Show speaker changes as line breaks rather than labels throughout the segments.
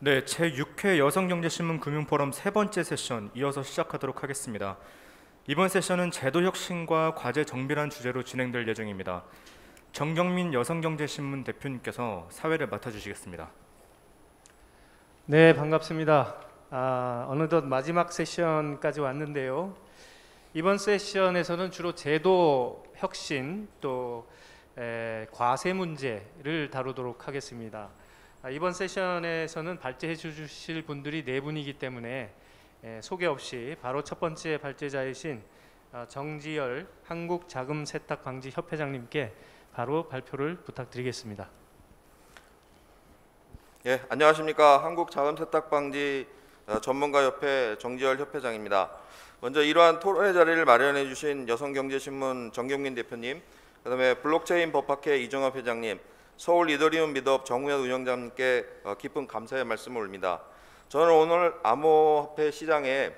네, 제6회 여성경제신문 금융포럼 세 번째 세션 이어서 시작하도록 하겠습니다. 이번 세션은 제도 혁신과 과제 정비란 주제로 진행될 예정입니다. 정경민 여성경제신문 대표님께서 사회를 맡아주시겠습니다.
네, 반갑습니다. 어느덧 마지막 세션까지 왔는데요. 이번 세션에서는 주로 제도 혁신 또 과세 문제를 다루도록 하겠습니다. 이번 세션에서는 발제해 주실 분들이 네 분이기 때문에 소개 없이 바로 첫 번째 발제자이신 정지열 한국자금세탁방지협회장님께 바로 발표를 부탁드리겠습니다.
예, 안녕하십니까. 한국자금세탁방지 전문가협회 정지열 협회장입니다. 먼저 이러한 토론의 자리를 마련해 주신 여성경제신문 정경민 대표님, 그다음에 블록체인 법학회 이정엽 회장님, 서울 이더리움 미드업 정우현 운영자님께 깊은 감사의 말씀을 올립니다. 저는 오늘 암호화폐 시장에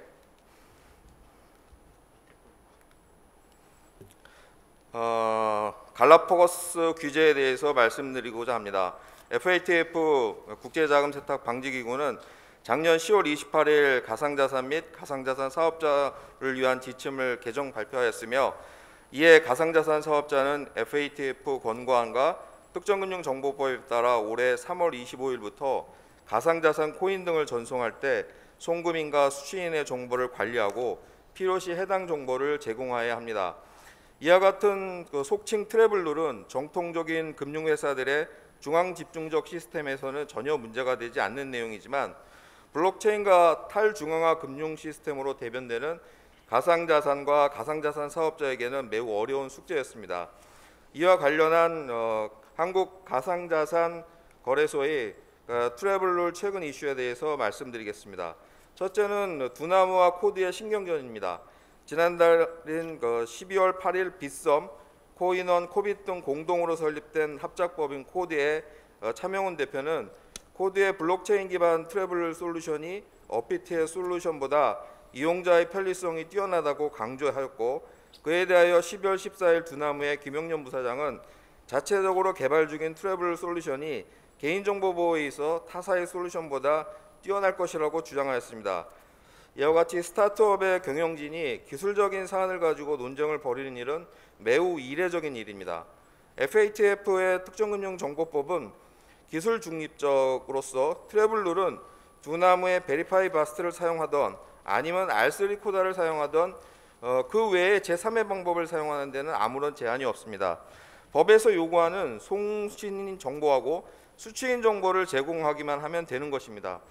갈라파고스 규제에 대해서 말씀드리고자 합니다. FATF 국제자금세탁방지기구는 작년 10월 28일 가상자산 및 가상자산 사업자를 위한 지침을 개정 발표하였으며, 이에 가상자산 사업자는 FATF 권고안과 특정금융정보법에 따라 올해 3월 25일부터 가상자산 코인 등을 전송할 때 송금인과 수취인의 정보를 관리하고 필요시 해당 정보를 제공하여야 합니다. 이와 같은 속칭 트래블룰은 정통적인 금융회사들의 중앙집중적 시스템에서는 전혀 문제가 되지 않는 내용이지만, 블록체인과 탈중앙화 금융 시스템으로 대변되는 가상자산과 가상자산 사업자에게는 매우 어려운 숙제였습니다. 이와 관련한 한국 가상자산 거래소의 트래블룰 최근 이슈에 대해서 말씀드리겠습니다. 첫째는 두나무와 코드의 신경전입니다. 지난달인 12월 8일 빗썸, 코인원, 코빗 등 공동으로 설립된 합작법인 코드의 차명훈 대표는 코드의 블록체인 기반 트래블룰 솔루션이 어피트의 솔루션보다 이용자의 편리성이 뛰어나다고 강조하였고, 그에 대하여 12월 14일 두나무의 김영년 부사장은 자체적으로 개발 중인 트래블 솔루션이 개인정보 보호에 있어 타사의 솔루션보다 뛰어날 것이라고 주장하였습니다. 이와 같이 스타트업의 경영진이 기술적인 사안을 가지고 논쟁을 벌이는 일은 매우 이례적인 일입니다. FATF의 특정금융정보법은 기술 중립적으로서 트래블룰은 두나무의 베리파이 바스트를 사용하던 아니면 R3 코다를 사용하던 그 외에 제3의 방법을 사용하는 데는 아무런 제한이 없습니다. 법에서 요구하는 송신인 정보하고 수취인 정보를 제공하기만 하면 되는 것입니다.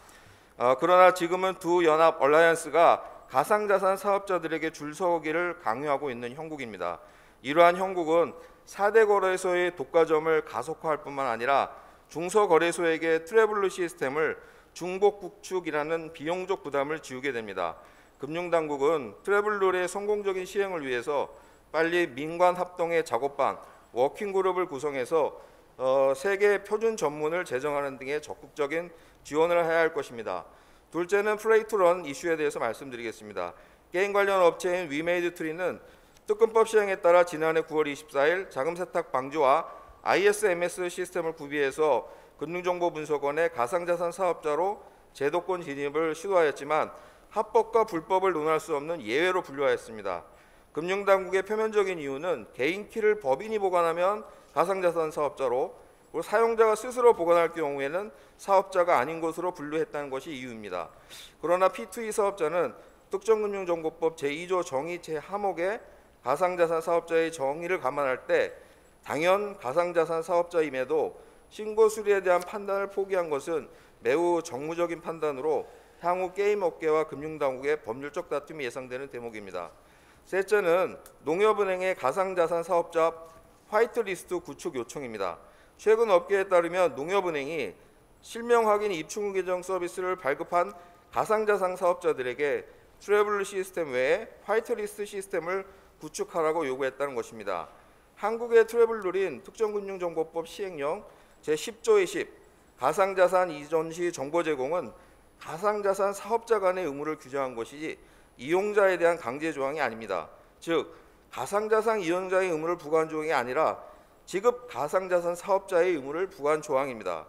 그러나 지금은 두 연합 얼라이언스가 가상자산 사업자들에게 줄 서기를 강요하고 있는 형국입니다. 이러한 형국은 4대 거래소의 독과점을 가속화할 뿐만 아니라 중소거래소에게 트래블룰 시스템을 중복 구축이라는 비용적 부담을 지우게 됩니다. 금융당국은 트래블룰의 성공적인 시행을 위해서 빨리 민관 합동의 작업반, 워킹그룹을 구성해서 세계 표준 전문을 제정하는 등의 적극적인 지원을 해야 할 것입니다. 둘째는 플레이투런 이슈에 대해서 말씀드리겠습니다. 게임 관련 업체인 위메이드트리는 특근법 시행에 따라 지난해 9월 24일 자금세탁 방지와 ISMS 시스템을 구비해서 금융정보분석원의 가상자산 사업자로 제도권 진입을 시도하였지만 합법과 불법을 논할 수 없는 예외로 분류하였습니다. 금융당국의 표면적인 이유는 개인키를 법인이 보관하면 가상자산 사업자로, 그리고 사용자가 스스로 보관할 경우에는 사업자가 아닌 것으로 분류했다는 것이 이유입니다. 그러나 P2E 사업자는 특정금융정보법 제2조 정의 제1항목의 가상자산 사업자의 정의를 감안할 때 당연 가상자산 사업자임에도 신고 수리에 대한 판단을 포기한 것은 매우 정무적인 판단으로 향후 게임업계와 금융당국의 법률적 다툼이 예상되는 대목입니다. 셋째는 농협은행의 가상자산 사업자 화이트리스트 구축 요청입니다. 최근 업계에 따르면 농협은행이 실명 확인 입출금 계정 서비스를 발급한 가상자산 사업자들에게 트래블 시스템 외에 화이트리스트 시스템을 구축하라고 요구했다는 것입니다. 한국의 트래블룰인 특정금융정보법 시행령 제10조의 10 가상자산 이전 시 정보 제공은 가상자산 사업자 간의 의무를 규정한 것이지 이용자에 대한 강제 조항이 아닙니다. 즉 가상자산 이용자의 의무를 부과한 조항이 아니라 지급 가상자산 사업자의 의무를 부과한 조항입니다.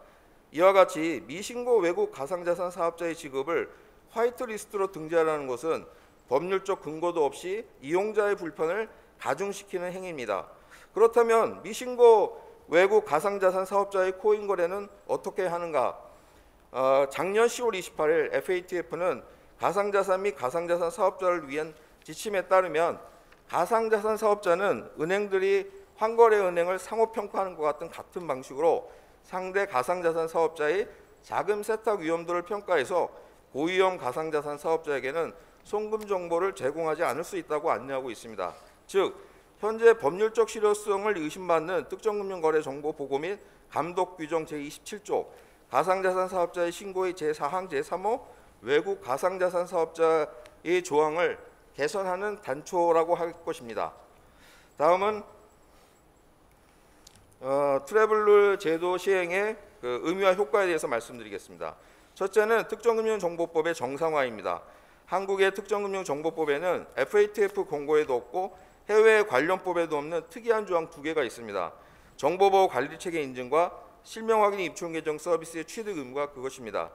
이와 같이 미신고 외국 가상자산 사업자의 지급을 화이트리스트로 등재하라는 것은 법률적 근거도 없이 이용자의 불편을 가중시키는 행위입니다. 그렇다면 미신고 외국 가상자산 사업자의 코인 거래는 어떻게 하는가? 작년 10월 28일 FATF는 가상자산 및 가상자산 사업자를 위한 지침에 따르면 가상자산 사업자는 은행들이 환거래 은행을 상호평가하는 것과 같은 방식으로 상대 가상자산 사업자의 자금 세탁 위험도를 평가해서 고위험 가상자산 사업자에게는 송금 정보를 제공하지 않을 수 있다고 안내하고 있습니다. 즉 현재 법률적 실효성을 의심받는 특정금융거래 정보 보고 및 감독 규정 제27조 가상자산 사업자의 신고의 제4항 제3호 외국 가상자산 사업자의 조항을 개선하는 단초라고 할 것입니다. 다음은 트래블룰 제도 시행의 의미와 효과에 대해서 말씀드리겠습니다. 첫째는 특정금융정보법의 정상화입니다. 한국의 특정금융정보법에는 FATF 공고에도 없고 해외 관련법에도 없는 특이한 조항 2개가 있습니다. 정보보호 관리체계 인증과 실명 확인 입출 계정 서비스의 취득 의무가 그것입니다.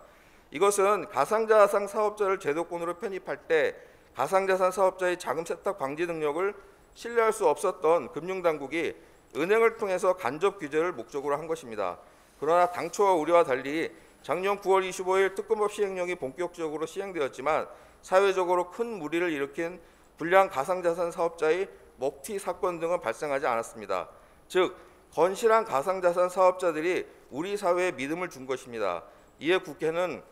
이것은 가상자산 사업자를 제도권으로 편입할 때 가상자산 사업자의 자금 세탁 방지 능력을 신뢰할 수 없었던 금융당국이 은행을 통해서 간접 규제를 목적으로 한 것입니다. 그러나 당초와 우려와 달리 작년 9월 25일 특검법 시행령이 본격적으로 시행되었지만 사회적으로 큰 무리를 일으킨 불량 가상자산 사업자의 먹튀 사건 등은 발생하지 않았습니다. 즉 건실한 가상자산 사업자들이 우리 사회에 믿음을 준 것입니다. 이에 국회는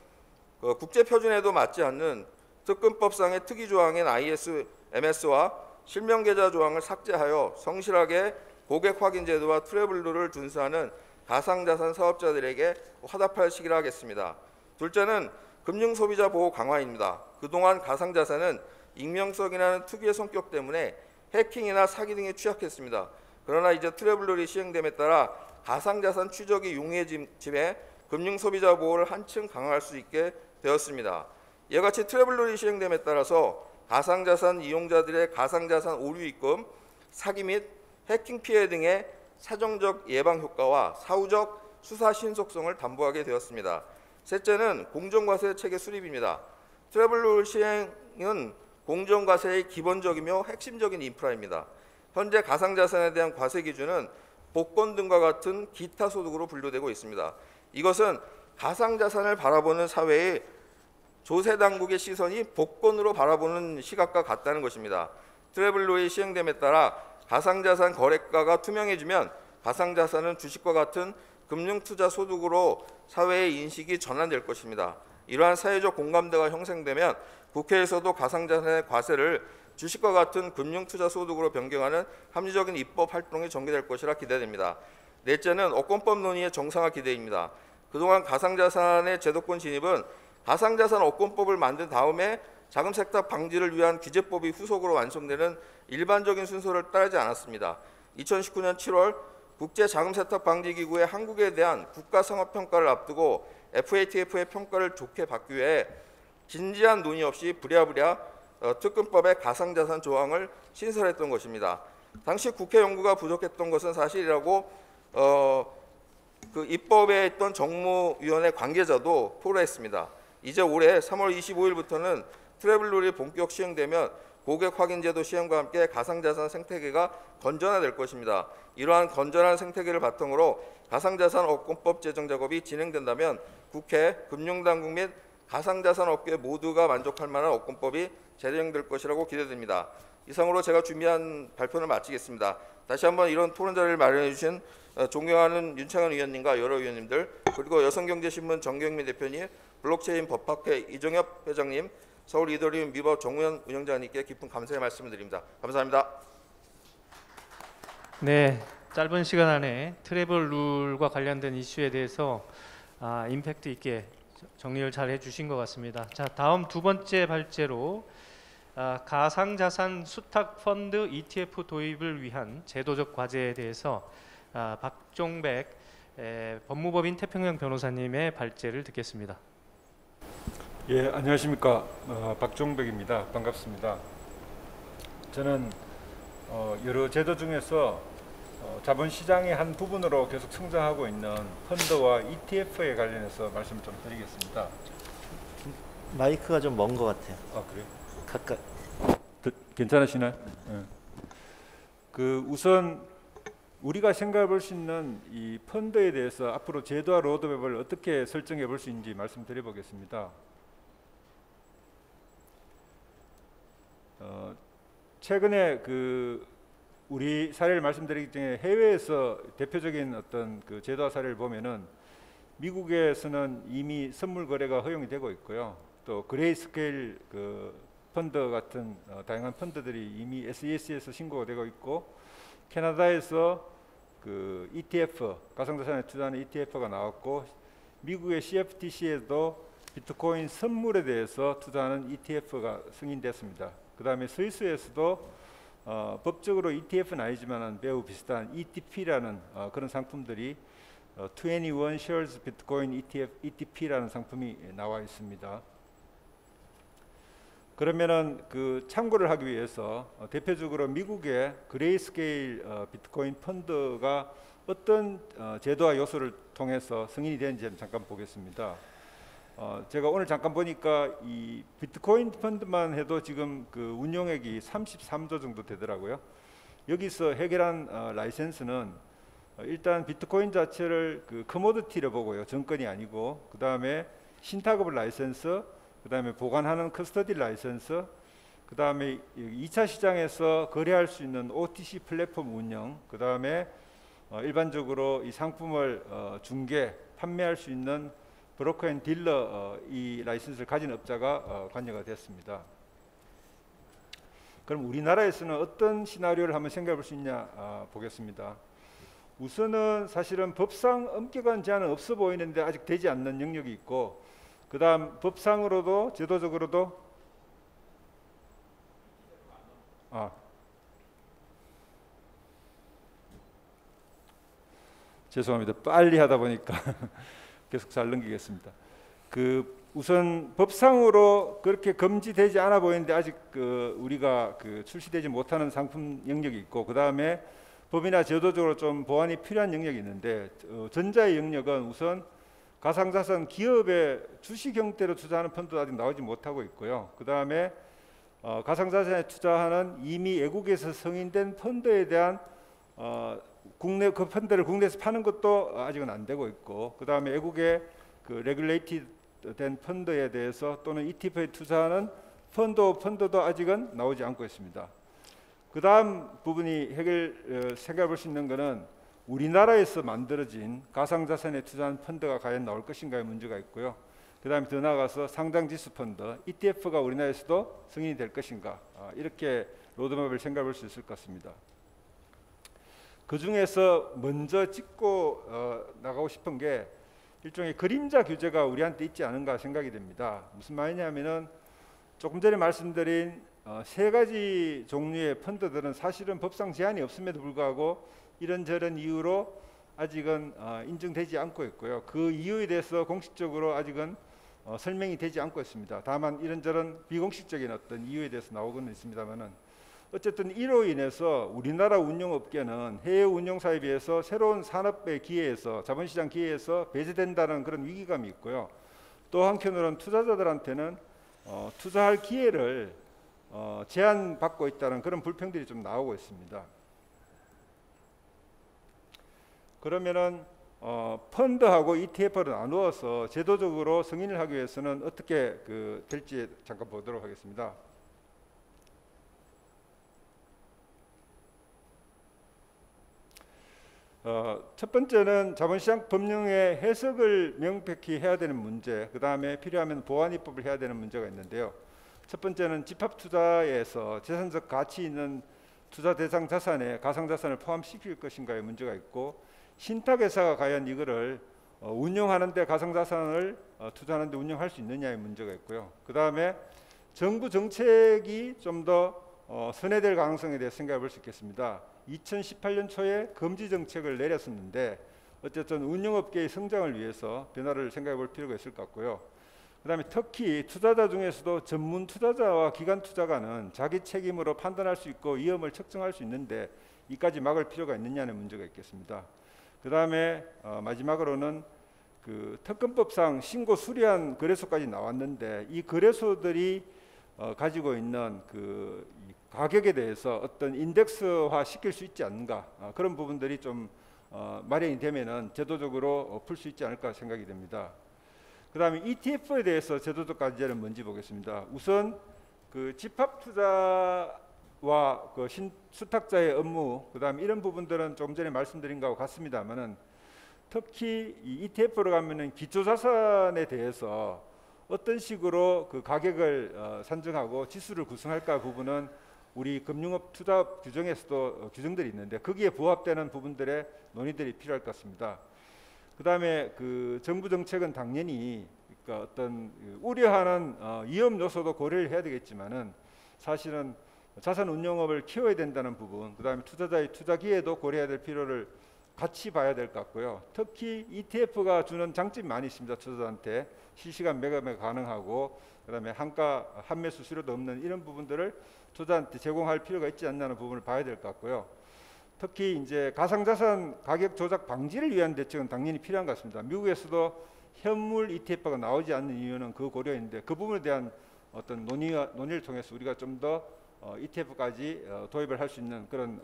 국제표준에도 맞지 않는 특검법상의 특이조항인 ISMS와 실명계좌 조항을 삭제하여 성실하게 고객 확인 제도와 트래블룰을 준수하는 가상자산 사업자들에게 화답할 시기를 하겠습니다. 둘째는 금융소비자 보호 강화입니다. 그동안 가상자산은 익명성이라는 특유의 성격 때문에 해킹이나 사기 등에 취약했습니다. 그러나 이제 트래블룰이 시행됨에 따라 가상자산 추적이 용이해짐에 금융소비자 보호를 한층 강화할 수 있게 되었습니다. 이와 같이 트래블룰이 시행됨에 따라서 가상자산 이용자들의 가상자산 오류 입금, 사기 및 해킹 피해 등의 사정적 예방 효과와 사후적 수사 신속성을 담보하게 되었습니다. 셋째는 공정과세 체계 수립입니다. 트래블룰 시행은 공정과세의 기본적이며 핵심적인 인프라입니다. 현재 가상자산에 대한 과세 기준은 복권 등과 같은 기타 소득으로 분류되고 있습니다. 이것은 가상자산을 바라보는 사회의 조세당국의 시선이 복권으로 바라보는 시각과 같다는 것입니다. 트래블룰이 시행됨에 따라 가상자산 거래가가 투명해지면 가상자산은 주식과 같은 금융투자 소득으로 사회의 인식이 전환될 것입니다. 이러한 사회적 공감대가 형성되면 국회에서도 가상자산의 과세를 주식과 같은 금융투자 소득으로 변경하는 합리적인 입법 활동이 전개될 것이라 기대됩니다. 넷째는 업권법 논의의 정상화 기대입니다. 그동안 가상자산의 제도권 진입은 가상자산 업권법을 만든 다음에 자금 세탁 방지를 위한 규제법이 후속으로 완성되는 일반적인 순서를 따르지 않았습니다. 2019년 7월 국제자금세탁방지기구의 한국에 대한 국가상업평가를 앞두고 FATF의 평가를 좋게 받기 위해 진지한 논의 없이 부랴부랴 특검법의 가상자산 조항을 신설했던 것입니다. 당시 국회 연구가 부족했던 것은 사실이라고 그 입법에 있던 정무위원회 관계자도 토로했습니다. 이제 올해 3월 25일부터는 트래블룰이 본격 시행되면 고객 확인제도 시행과 함께 가상자산 생태계가 건전화될 것입니다. 이러한 건전한 생태계를 바탕으로 가상자산 업권법 제정 작업이 진행된다면 국회, 금융당국 및 가상자산 업계 모두가 만족할 만한 업권법이 제정될 것이라고 기대됩니다. 이상으로 제가 준비한 발표를 마치겠습니다. 다시 한번 이런 토론 자리를 마련해 주신 존경하는 윤창현 의원님과 여러 의원님들, 그리고 여성경제신문 정경민 대표님, 블록체인 법학회 이정엽 회장님, 서울 이더리움 미법 정우현 운영자님께 깊은 감사의 말씀을 드립니다. 감사합니다.
네, 짧은 시간 안에 트래블룰과 관련된 이슈에 대해서 임팩트 있게 정리를 잘 해주신 것 같습니다. 자, 다음 두 번째 발제로 가상자산 수탁 펀드 ETF 도입을 위한 제도적 과제에 대해서 박종백 법무법인 태평양 변호사님의 발제를 듣겠습니다.
예, 안녕하십니까. 박종백입니다. 반갑습니다. 저는 여러 제도 중에서 자본시장의 한 부분으로 계속 성장하고 있는 펀드와 ETF에 관련해서 말씀 좀 드리겠습니다.
마이크가 좀 먼 것 같아요.
아, 그래요?
가까.
괜찮으시나요? 네. 우선 우리가 생각해 볼 수 있는 이 펀드에 대해서 앞으로 제도와 로드맵을 어떻게 설정해 볼 수 있는지 말씀드려 보겠습니다. 최근에 우리 사례를 말씀드리기 전에 해외에서 대표적인 어떤 제도화 사례를 보면은 미국에서는 이미 선물 거래가 허용이 되고 있고요. 또 그레이스케일 펀드 같은 다양한 펀드들이 이미 SEC에서 신고가 되고 있고, 캐나다에서 ETF 가상자산에 투자하는 ETF가 나왔고, 미국의 CFTC에도 비트코인 선물에 대해서 투자하는 ETF가 승인됐습니다. 그 다음에 스위스에서도 법적으로 ETF는 아니지만 매우 비슷한 ETP라는 그런 상품들이 21 Shares Bitcoin ETP라는 상품이 나와 있습니다. 그러면은 참고를 하기 위해서 대표적으로 미국의 그레이스케일 비트코인 펀드가 어떤 제도화 요소를 통해서 승인이 되는지 잠깐 보겠습니다. 제가 오늘 잠깐 보니까 이 비트코인 펀드만 해도 지금 운용액이 33조 정도 되더라고요. 여기서 해결한 라이센스는 일단 비트코인 자체를 커모디티를 보고요, 정권이 아니고, 그 다음에 신탁급 라이센스, 그 다음에 보관하는 커스터디 라이센스, 그 다음에 2차 시장에서 거래할 수 있는 OTC 플랫폼 운영, 그 다음에 일반적으로 이 상품을 중개, 판매할 수 있는 브로커 앤 딜러 이 라이센스를 가진 업자가 관여가 됐습니다. 그럼 우리나라에서는 어떤 시나리오를 한번 생각해 볼 수 있냐 보겠습니다. 우선은 사실은 법상 엄격한 제한은 없어 보이는데 아직 되지 않는 영역이 있고, 그 다음 법상으로도 제도적으로도 죄송합니다. 빨리 하다 보니까 계속 잘 넘기겠습니다. 우선 법상으로 그렇게 금지되지 않아 보이는데 아직 우리가 출시되지 못하는 상품 영역이 있고, 그 다음에 법이나 제도적으로 좀 보완이 필요한 영역이 있는데, 전자의 영역은 우선 가상자산 기업의 주식 형태로 투자하는 펀드도 아직 나오지 못하고 있고요. 그 다음에 가상자산에 투자하는 이미 외국에서 승인된 펀드에 대한 국내 펀드를 국내에서 파는 것도 아직은 안 되고 있고, 그 다음에 외국의 레귤레이티드 된 펀드에 대해서 또는 ETF에 투자하는 펀드도 아직은 나오지 않고 있습니다. 그 다음 부분이 생각해 볼 수 있는 것은 우리나라에서 만들어진 가상자산에 투자한 펀드가 과연 나올 것인가의 문제가 있고요. 그 다음에 더 나아가서 상장지수 펀드, ETF가 우리나라에서도 승인이 될 것인가, 이렇게 로드맵을 생각해 볼 수 있을 것 같습니다. 그 중에서 먼저 짚고 나가고 싶은 게 일종의 그림자 규제가 우리한테 있지 않은가 생각이 됩니다. 무슨 말이냐면은 조금 전에 말씀드린 세 가지 종류의 펀드들은 사실은 법상 제한이 없음에도 불구하고 이런저런 이유로 아직은 인정되지 않고 있고요. 그 이유에 대해서 공식적으로 아직은 설명이 되지 않고 있습니다. 다만 이런저런 비공식적인 어떤 이유에 대해서 나오고는 있습니다만은, 어쨌든 이로 인해서 우리나라 운용업계는 해외 운용사에 비해서 새로운 산업의 기회에서, 자본시장 기회에서 배제된다는 그런 위기감이 있고요. 또 한편으로는 투자자들한테는 투자할 기회를 제한받고 있다는 그런 불평들이 좀 나오고 있습니다. 그러면은 펀드하고 ETF를 나누어서 제도적으로 승인을 하기 위해서는 어떻게 될지 잠깐 보도록 하겠습니다. 첫 번째는 자본시장 법령의 해석을 명백히 해야 되는 문제, 그 다음에 필요하면 보완 입법을 해야 되는 문제가 있는데요. 첫 번째는 집합투자에서 재산적 가치 있는 투자 대상 자산에 가상자산을 포함시킬 것인가의 문제가 있고, 신탁회사가 과연 이거를 운용하는데 가상자산을 투자하는데 운용할 수 있느냐의 문제가 있고요. 그 다음에 정부 정책이 좀 더 선회될 가능성에 대해 생각해 볼 수 있겠습니다. 2018년 초에 금지 정책을 내렸었는데 어쨌든 운영업계의 성장을 위해서 변화를 생각해 볼 필요가 있을 것 같고요. 그다음에 특히 투자자 중에서도 전문 투자자와 기관 투자가는 자기 책임으로 판단할 수 있고 위험을 측정할 수 있는데 이까지 막을 필요가 있느냐는 문제가 있겠습니다. 그다음에 마지막으로는 그 특검법상 신고 수리한 거래소까지 나왔는데 이 거래소들이 가지고 있는 그 가격에 대해서 어떤 인덱스화 시킬 수 있지 않는가, 그런 부분들이 좀 마련이 되면은 제도적으로 풀 수 있지 않을까 생각이 됩니다. 그다음에 ETF에 대해서 제도적 과제는 뭔지 보겠습니다. 우선 그 집합 투자와 그 수탁자의 업무, 그다음에 이런 부분들은 조금 전에 말씀드린 거하고 같습니다만은 특히 이 ETF로 가면은 기초자산에 대해서 어떤 식으로 그 가격을 산정하고 지수를 구성할까 부분은 우리 금융업 투자 규정에서도 규정들이 있는데 거기에 부합되는 부분들의 논의들이 필요할 것 같습니다. 그다음에 그 정부 정책은 당연히 그러니까 어떤 우려하는 위험 요소도 고려를 해야 되겠지만은 사실은 자산 운용업을 키워야 된다는 부분, 그다음에 투자자의 투자 기회도 고려해야 될 필요를 같이 봐야 될 것 같고요. 특히 ETF가 주는 장점이 많이 있습니다. 투자자한테 실시간 매매가 가능하고 그다음에 한가 한매 수수료도 없는 이런 부분들을 투자자한테 제공할 필요가 있지 않냐는 부분을 봐야 될 것 같고요. 특히 이제 가상자산 가격 조작 방지를 위한 대책은 당연히 필요한 것 같습니다. 미국에서도 현물 ETF가 나오지 않는 이유는 그 고려인데 그 부분에 대한 어떤 논의를 통해서 우리가 좀 더 ETF까지 도입을 할 수 있는 그런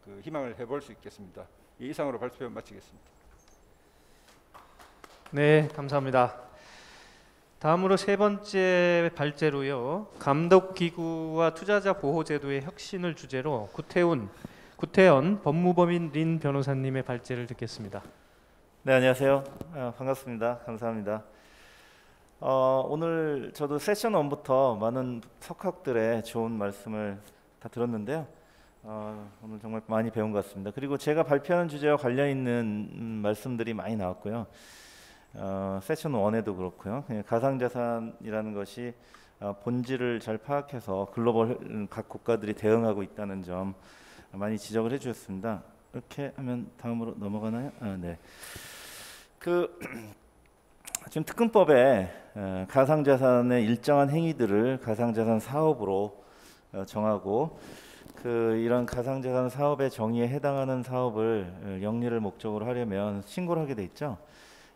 그 희망을 해볼 수 있겠습니다. 이상으로 발표 마치겠습니다.
네, 감사합니다. 다음으로 세 번째 발제로요. 감독기구와 투자자 보호제도의 혁신을 주제로 구태연 법무법인 변호사님의 발제를 듣겠습니다.
네, 안녕하세요. 반갑습니다. 감사합니다. 오늘 저도 세션 1부터 많은 석학들의 좋은 말씀을 다 들었는데요. 오늘 정말 많이 배운 것 같습니다. 그리고 제가 발표하는 주제와 관련 있는 말씀들이 많이 나왔고요. 세션 1에도 그렇고요. 가상자산이라는 것이 본질을 잘 파악해서 글로벌 각 국가들이 대응하고 있다는 점 많이 지적을 해주셨습니다. 이렇게 하면 다음으로 넘어가나요? 네. 지금 특검법에 가상자산의 일정한 행위들을 가상자산 사업으로 정하고 이런 가상자산 사업의 정의에 해당하는 사업을 영리를 목적으로 하려면 신고를 하게 돼 있죠.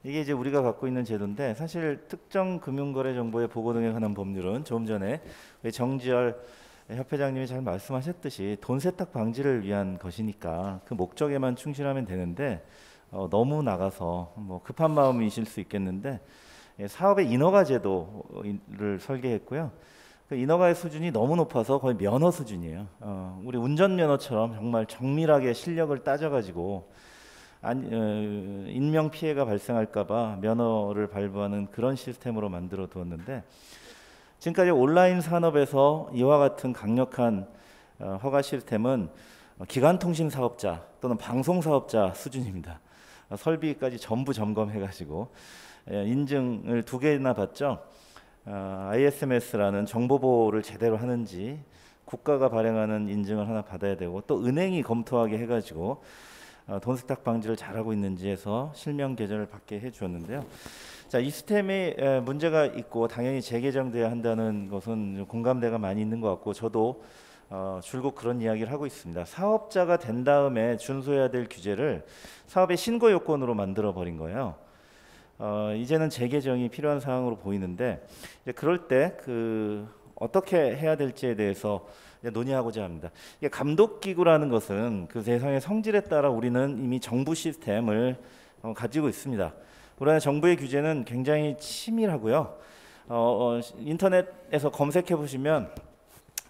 이게 이제 우리가 갖고 있는 제도인데 사실 특정 금융거래 정보의 보고 등에 관한 법률은 조금 전에 정지열 협회장님이 잘 말씀하셨듯이 돈 세탁 방지를 위한 것이니까 그 목적에만 충실하면 되는데 너무 나가서 뭐 급한 마음이실 수 있겠는데 사업의 인허가 제도를 설계했고요. 그 인허가의 수준이 너무 높아서 거의 면허 수준이에요. 우리 운전면허처럼 정말 정밀하게 실력을 따져가지고 인명 피해가 발생할까봐 면허를 발부하는 그런 시스템으로 만들어 두었는데 지금까지 온라인 산업에서 이와 같은 강력한 허가 시스템은 기간통신 사업자 또는 방송 사업자 수준입니다. 설비까지 전부 점검해가지고 인증을 2개나 받죠. ISMS라는 정보보호를 제대로 하는지 국가가 발행하는 인증을 하나 받아야 되고 또 은행이 검토하게 해가지고 돈 세탁 방지를 잘하고 있는지 해서 실명 계좌를 받게 해주었는데요. 자, 이 시스템에 문제가 있고 당연히 재개정돼야 한다는 것은 공감대가 많이 있는 것 같고 저도 줄곧 그런 이야기를 하고 있습니다. 사업자가 된 다음에 준수해야 될 규제를 사업의 신고 요건으로 만들어 버린 거예요. 이제는 재개정이 필요한 상황으로 보이는데 이제 그럴 때 어떻게 해야 될지에 대해서 논의하고자 합니다. 이게 감독기구라는 것은 그 세상의 성질에 따라 우리는 이미 정부 시스템을 가지고 있습니다. 우리나라 정부의 규제는 굉장히 치밀하고요. 인터넷에서 검색해 보시면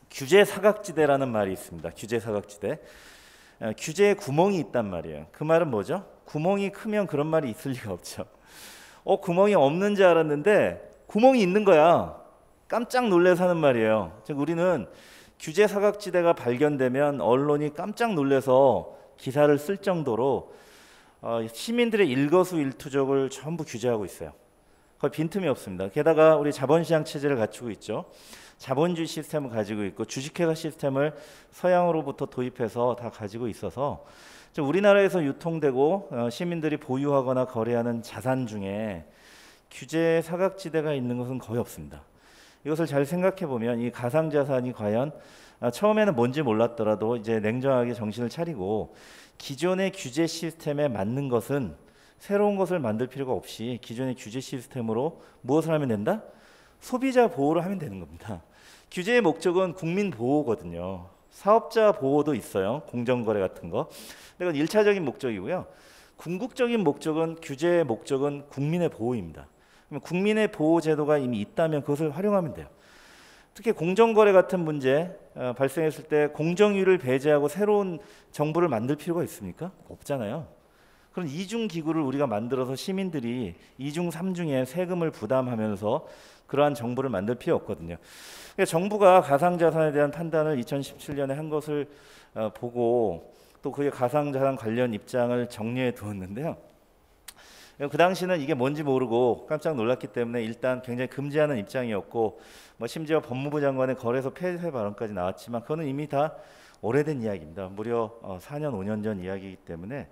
규제 사각지대라는 말이 있습니다. 규제 사각지대. 규제에 구멍이 있단 말이에요. 그 말은 뭐죠? 구멍이 크면 그런 말이 있을 리가 없죠. 구멍이 없는 줄 알았는데 구멍이 있는 거야. 깜짝 놀라서 하는 말이에요. 즉 우리는 규제 사각지대가 발견되면 언론이 깜짝 놀라서 기사를 쓸 정도로 시민들의 일거수일투족을 전부 규제하고 있어요. 거의 빈틈이 없습니다. 게다가 우리 자본시장 체제를 갖추고 있죠. 자본주의 시스템을 가지고 있고 주식회사 시스템을 서양으로부터 도입해서 다 가지고 있어서 우리나라에서 유통되고 시민들이 보유하거나 거래하는 자산 중에 규제 사각지대가 있는 것은 거의 없습니다. 이것을 잘 생각해 보면 이 가상자산이 과연 처음에는 뭔지 몰랐더라도 이제 냉정하게 정신을 차리고 기존의 규제 시스템에 맞는 것은 새로운 것을 만들 필요가 없이 기존의 규제 시스템으로 무엇을 하면 된다? 소비자 보호를 하면 되는 겁니다. 규제의 목적은 국민 보호거든요. 사업자 보호도 있어요. 공정거래 같은 거. 이건 1차적인 목적이고요. 궁극적인 목적은 규제의 목적은 국민의 보호입니다. 그러면 국민의 보호 제도가 이미 있다면 그것을 활용하면 돼요. 특히 공정거래 같은 문제 발생했을 때 공정위를 배제하고 새로운 정부를 만들 필요가 있습니까? 없잖아요. 그런 이중 기구를 우리가 만들어서 시민들이 이중 삼중의 세금을 부담하면서 그러한 정부를 만들 필요 없거든요. 그러니까 정부가 가상자산에 대한 판단을 2017년에 한 것을 보고 또 그의 가상자산 관련 입장을 정리해 두었는데요. 그 당시는 이게 뭔지 모르고 깜짝 놀랐기 때문에 일단 굉장히 금지하는 입장이었고 심지어 법무부 장관의 거래소 폐쇄 발언까지 나왔지만 그거는 이미 다 오래된 이야기입니다. 무려 4년 5년 전 이야기이기 때문에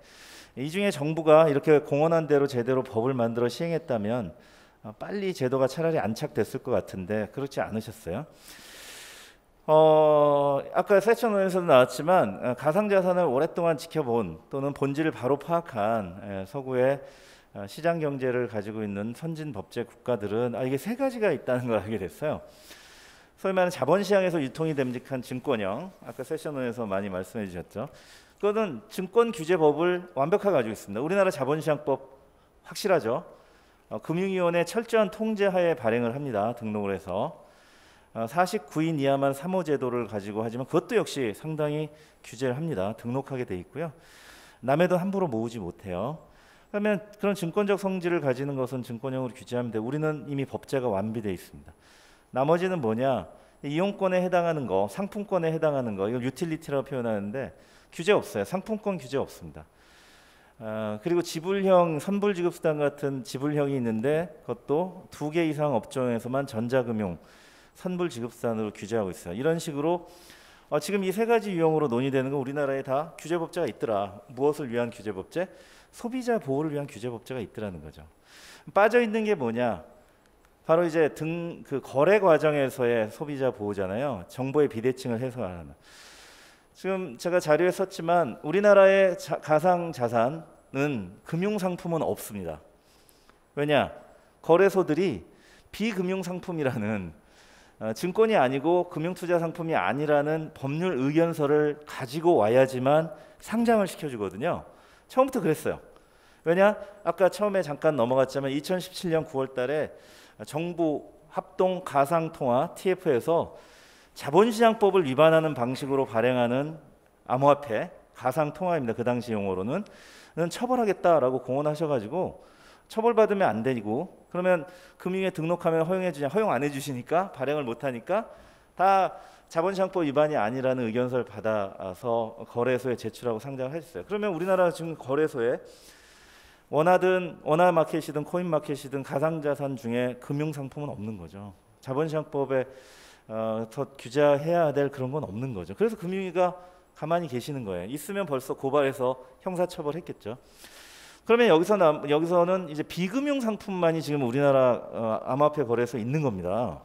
이 중에 정부가 이렇게 공언한 대로 제대로 법을 만들어 시행했다면 빨리 제도가 차라리 안착됐을 것 같은데 그렇지 않으셨어요. 아까 세션원에서도 나왔지만 가상자산을 오랫동안 지켜본 또는 본질을 바로 파악한 서구의 시장 경제를 가지고 있는 선진 법제 국가들은 이게 세 가지가 있다는 걸 알게 됐어요. 소위 말하는 자본시장에서 유통이 됨직한 증권형, 아까 세션원에서 많이 말씀해 주셨죠. 그거는 증권규제법을 완벽하게 가지고 있습니다. 우리나라 자본시장법 확실하죠. 금융위원회 철저한 통제하에 발행을 합니다. 등록을 해서 49인 이하만 사모제도를 가지고 하지만 그것도 역시 상당히 규제를 합니다. 등록하게 돼 있고요. 남의 돈 함부로 모으지 못해요. 그러면 그런 증권적 성질을 가지는 것은 증권형으로 규제하면 돼. 우리는 이미 법제가 완비되어 있습니다. 나머지는 뭐냐? 이용권에 해당하는 거, 상품권에 해당하는 거, 이걸 유틸리티라고 표현하는데 규제 없어요. 상품권 규제 없습니다. 그리고 지불형 선불지급수단 같은 지불형이 있는데 그것도 2개 이상 업종에서만 전자금융 선불지급수단으로 규제하고 있어요. 이런 식으로 지금 이 세 가지 유형으로 논의되는 건 우리나라에 다 규제법제가 있더라. 무엇을 위한 규제법제? 소비자 보호를 위한 규제법제가 있더라는 거죠. 빠져 있는 게 뭐냐? 바로 이제 그 거래 과정에서의 소비자 보호잖아요. 정보의 비대칭을 해소하는. 지금 제가 자료에 썼지만 우리나라의 가상 자산은 금융 상품은 없습니다. 왜냐? 거래소들이 비금융 상품이라는 증권이 아니고 금융투자 상품이 아니라는 법률 의견서를 가지고 와야지만 상장을 시켜주거든요. 처음부터 그랬어요. 왜냐? 아까 처음에 잠깐 넘어갔지만 2017년 9월 달에 정부 합동 가상통화 TF에서 자본시장법을 위반하는 방식으로 발행하는 암호화폐 가상통화입니다. 그 당시 용어로는 처벌하겠다라고 공언하셔가지고 처벌받으면 안 되고 그러면 금융에 등록하면 허용 안 해주시니까 발행을 못하니까 다 자본시장법 위반이 아니라는 의견서를 받아서 거래소에 제출하고 상장을 했어요. 그러면 우리나라 지금 거래소에 원화마켓이든 코인마켓이든 가상자산 중에 금융상품은 없는 거죠. 자본시장법에 더 규제해야 될 그런 건 없는 거죠. 그래서 금융위가 가만히 계시는 거예요. 있으면 벌써 고발해서 형사처벌했겠죠. 그러면 여기서는 이제 비금융 상품만이 지금 우리나라 암호화폐 거래소에 있는 겁니다.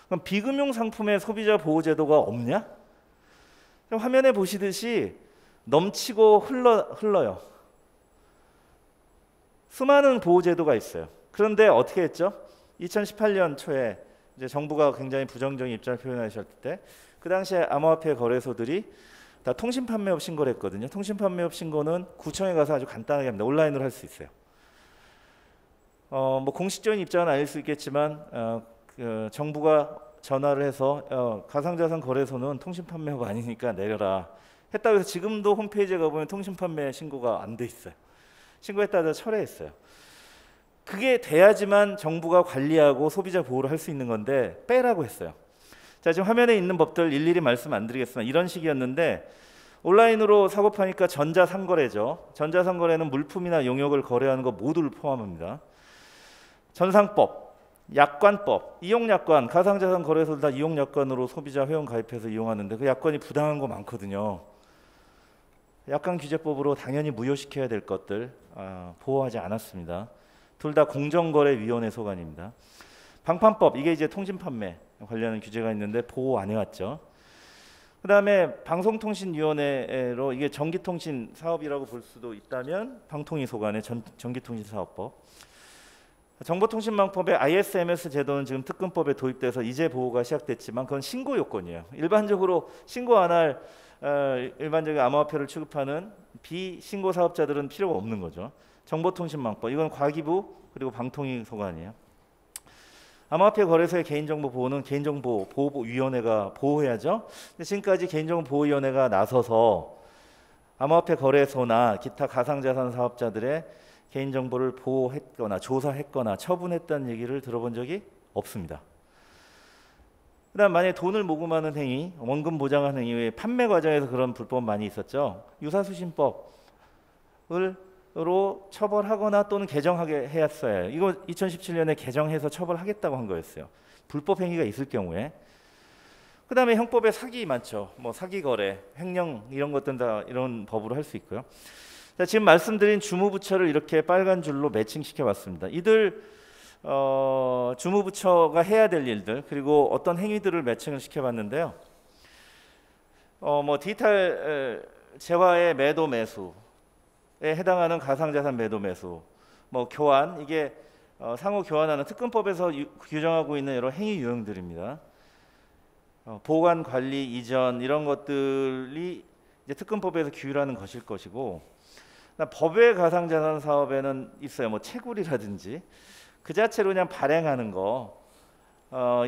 그럼 비금융 상품의 소비자 보호 제도가 없냐? 화면에 보시듯이 넘치고 흘러요. 수많은 보호 제도가 있어요. 그런데 어떻게 했죠? 2018년 초에 이제 정부가 굉장히 부정적인 입장을 표현하셨을 때 그 당시에 암호화폐 거래소들이 다 통신 판매업 신고를 했거든요. 통신 판매업 신고는 구청에 가서 아주 간단하게 합니다. 온라인으로 할 수 있어요. 뭐 공식적인 입장은 아닐 수 있겠지만 정부가 전화를 해서 가상자산 거래소는 통신 판매업가 아니니까 내려라 했다고 해서 지금도 홈페이지에 가보면 통신 판매 신고가 안 돼 있어요. 신고했다가 철회했어요. 그게 돼야지만 정부가 관리하고 소비자 보호를 할 수 있는 건데 빼라고 했어요. 자, 지금 화면에 있는 법들 일일이 말씀 안 드리겠지만 이런 식이었는데 온라인으로 사고 파니까 전자상거래죠. 전자상거래는 물품이나 용역을 거래하는 거 모두를 포함합니다. 전상법, 약관법, 이용약관, 가상자산 거래소들 다 이용약관으로 소비자 회원 가입해서 이용하는데 그 약관이 부당한 거 많거든요. 약관규제법으로 당연히 무효시켜야 될 것들 보호하지 않았습니다. 둘 다 공정거래위원회 소관입니다. 방판법 이게 이제 통신판매 관련한 규제가 있는데 보호 안 해왔죠. 그다음에 방송통신위원회로 이게 전기통신 사업이라고 볼 수도 있다면 방통위 소관의 전기통신사업법. 정보통신망법의 ISMS 제도는 지금 특근법에 도입돼서 이제 보호가 시작됐지만 그건 신고 요건이에요. 일반적으로 신고 안 할 일반적인 암호화폐를 취급하는 비신고 사업자들은 필요가 없는 거죠. 정보통신망법 이건 과기부 그리고 방통위 소관이에요. 암호화폐 거래소의 개인정보 보호는 개인정보보호위원회가 보호해야죠. 근데 지금까지 개인정보보호위원회가 나서서 암호화폐 거래소나 기타 가상자산 사업자들의 개인정보를 보호했거나 조사했거나 처분했다는 얘기를 들어본 적이 없습니다. 그다음 만약에 돈을 모금하는 행위, 원금 보장하는 행위 외에 판매 과정에서 그런 불법 많이 있었죠. 유사수신법으로 처벌하거나 또는 개정하게 했어요. 이거 2017년에 개정해서 처벌하겠다고 한 거였어요. 불법 행위가 있을 경우에. 그다음에 형법에 사기 많죠. 뭐 사기 거래, 횡령 이런 것들은 다 이런 법으로 할 수 있고요. 자, 지금 말씀드린 주무부처를 이렇게 빨간 줄로 매칭시켜 봤습니다. 이들 주무부처가 해야 될 일들 그리고 어떤 행위들을 매칭을 시켜봤는데요. 뭐 디지털 재화의 매도 매수에 해당하는 가상자산 매도 매수, 뭐 교환 이게 상호 교환하는 특근법에서 규정하고 있는 여러 행위 유형들입니다. 보관 관리 이전 이런 것들이 이제 특근법에서 규율하는 것일 것이고. 법외 가상자산 사업에는 있어요. 뭐 채굴이라든지 그 자체로 그냥 발행하는 거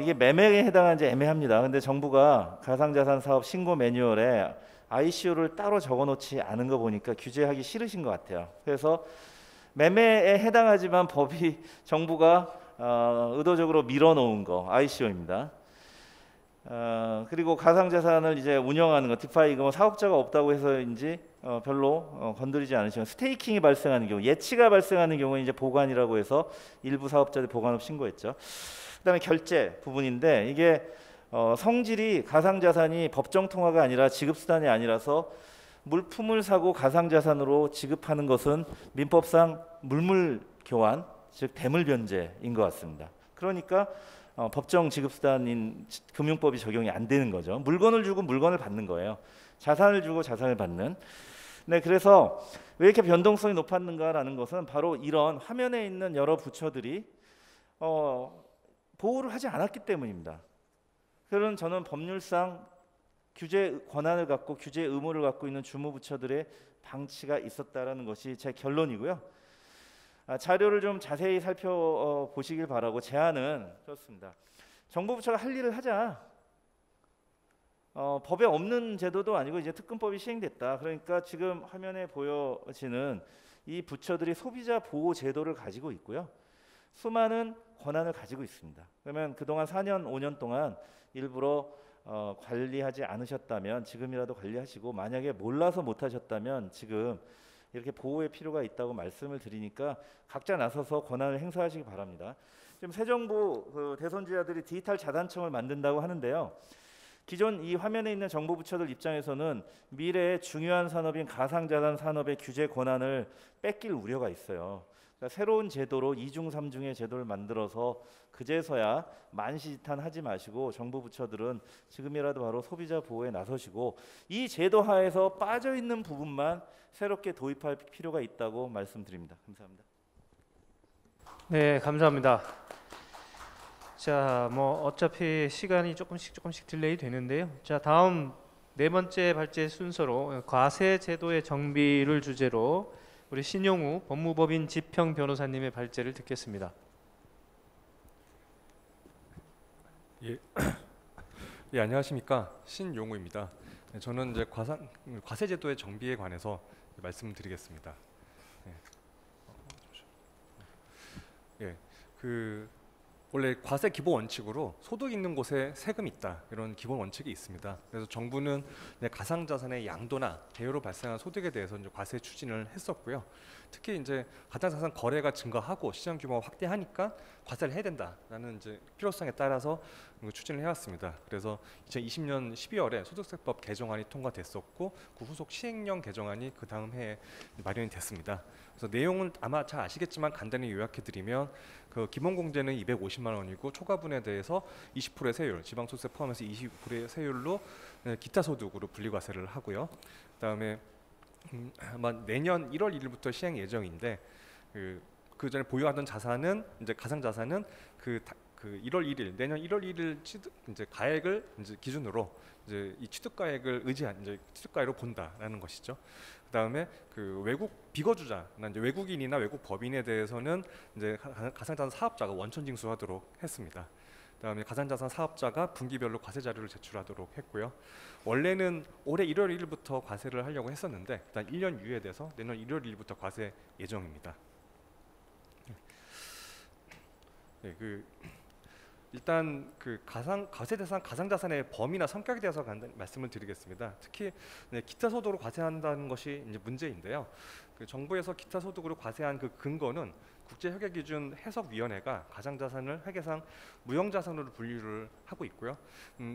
이게 매매에 해당하는지 애매합니다. 근데 정부가 가상자산 사업 신고 매뉴얼에 ICO를 따로 적어놓지 않은 거 보니까 규제하기 싫으신 것 같아요. 그래서 매매에 해당하지만 법이 정부가 의도적으로 밀어놓은 거 ICO입니다. 그리고 가상자산을 이제 운영하는 거 디파이 이거 뭐 사업자가 없다고 해서인지 별로 건드리지 않으시면 스테이킹이 발생하는 경우 예치가 발생하는 경우는 이제 보관이라고 해서 일부 사업자들 보관업 신고했죠. 그다음에 결제 부분인데 이게 성질이 가상자산이 법정 통화가 아니라 지급수단이 아니라서 물품을 사고 가상자산으로 지급하는 것은 민법상 물물 교환 즉 대물 변제인 것 같습니다. 그러니까 법정 지급수단인 금융법이 적용이 안 되는 거죠. 물건을 주고 물건을 받는 거예요. 자산을 주고 자산을 받는. 네, 그래서 왜 이렇게 변동성이 높았는가라는 것은 바로 이런 화면에 있는 여러 부처들이 보호를 하지 않았기 때문입니다. 그런 저는 법률상 규제 권한을 갖고 규제 의무를 갖고 있는 주무부처들의 방치가 있었다라는 것이 제 결론이고요. 자료를 좀 자세히 살펴보시길 바라고 제안은 그렇습니다. 정보부처가 할 일을 하자. 법에 없는 제도도 아니고 이제 특근법이 시행됐다. 그러니까 지금 화면에 보여지는 이 부처들이 소비자 보호 제도를 가지고 있고요. 수많은 권한을 가지고 있습니다. 그러면 그동안 4년, 5년 동안 일부러 관리하지 않으셨다면 지금이라도 관리하시고 만약에 몰라서 못하셨다면 지금 이렇게 보호의 필요가 있다고 말씀을 드리니까 각자 나서서 권한을 행사하시기 바랍니다. 지금 새 정부 대선주자들이 디지털 자산청을 만든다고 하는데요. 기존 이 화면에 있는 정보부처들 입장에서는 미래의 중요한 산업인 가상자산 산업의 규제 권한을 뺏길 우려가 있어요. 그러니까 새로운 제도로 2중 3중의 제도를 만들어서 그제서야 만시지탄하지 마시고 정부 부처들은 지금이라도 바로 소비자 보호에 나서시고 이 제도 하에서 빠져있는 부분만 새롭게 도입할 필요가 있다고 말씀드립니다. 감사합니다.
네, 감사합니다. 자, 뭐 어차피 시간이 조금씩 딜레이 되는데요. 자, 다음 네 번째 발제 순서로 과세 제도의 정비를 주제로 우리 신용우 법무법인 지평 변호사님의 발제를 듣겠습니다.
예, 안녕하십니까, 신용우입니다. 네, 저는 이제 과세 제도의 정비에 관해서 말씀드리겠습니다. 원래 과세 기본 원칙으로 소득 있는 곳에 세금 있다 이런 기본 원칙이 있습니다. 그래서 정부는 가상자산의 양도나 대여로 발생한 소득에 대해서 이제 과세 추진을 했었고요. 특히 이제 가상자산 거래가 증가하고 시장 규모가 확대하니까 과세를 해야 된다라는 이제 필요성에 따라서 추진을 해왔습니다. 그래서 2020년 12월에 소득세법 개정안이 통과됐었고 그 후속 시행령 개정안이 그 다음 해에 마련이 됐습니다. 그래서 내용은 아마 잘 아시겠지만 간단히 요약해드리면 그 기본공제는 250만 원이고 초과분에 대해서 20%의 세율, 지방소득세 포함해서 20%의 세율로 기타 소득으로 분리과세를 하고요. 그다음에 아마 내년 1월 1일부터 시행 예정인데 그 전에 보유하던 자산은 이제 가상자산은 그 1월 1일 내년 1월 1일 취득 이제 가액을 이제 기준으로 이제 이 취득가액을 의지한 이제 취득가액으로 본다라는 것이죠. 그다음에 그 외국 비거주자나 이제 외국인이나 외국 법인에 대해서는 이제 가상자산 사업자가 원천 징수하도록 했습니다. 그다음에 가상자산 사업자가 분기별로 과세 자료를 제출하도록 했고요. 원래는 올해 1월 1일부터 과세를 하려고 했었는데 일단 1년 유예돼서 내년 1월 1일부터 과세 예정입니다. 네, 일단 그 과세 대상 가상자산의 범위나 성격에 대해서 간단히 말씀을 드리겠습니다. 특히 기타 소득으로 과세한다는 것이 이제 문제인데요. 그 정부에서 기타 소득으로 과세한 그 근거는 국제회계기준 해석위원회가 가상자산을 회계상 무형자산으로 분류를 하고 있고요.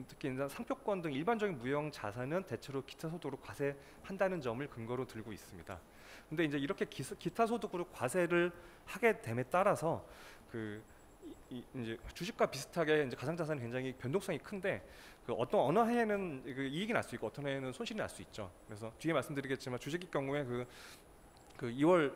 특히 상표권 등 일반적인 무형자산은 대체로 기타 소득으로 과세한다는 점을 근거로 들고 있습니다. 근데 이제 이렇게 기타 소득으로 과세를 하게 됨에 따라서 이제 주식과 비슷하게 이제 가상자산이 굉장히 변동성이 큰데 어느 해에는 이익이 날 수 있고 어떤 해에는 손실이 날 수 있죠. 그래서 뒤에 말씀드리겠지만 주식의 경우에 그 2월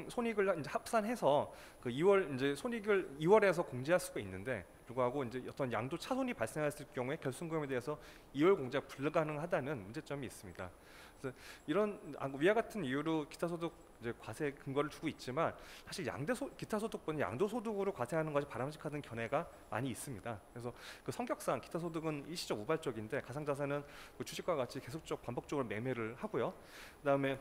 손익을 이제 합산해서 2월 이제 손익을 2월에서 공제할 수가 있는데 불구하고 이제 어떤 양도 차손이 발생했을 경우에 결손금에 대해서 2월 공제가 불가능하다는 문제점이 있습니다. 그래서 이런 위와 같은 이유로 기타 소득 이제 과세 근거를 주고 있지만 사실 기타 소득보다는 양도소득으로 과세하는 것이 바람직하다는 견해가 많이 있습니다. 그래서 그 성격상 기타 소득은 일시적 우발적인데 가상자산은 그 주식과 같이 계속적 반복적으로 매매를 하고요. 그다음에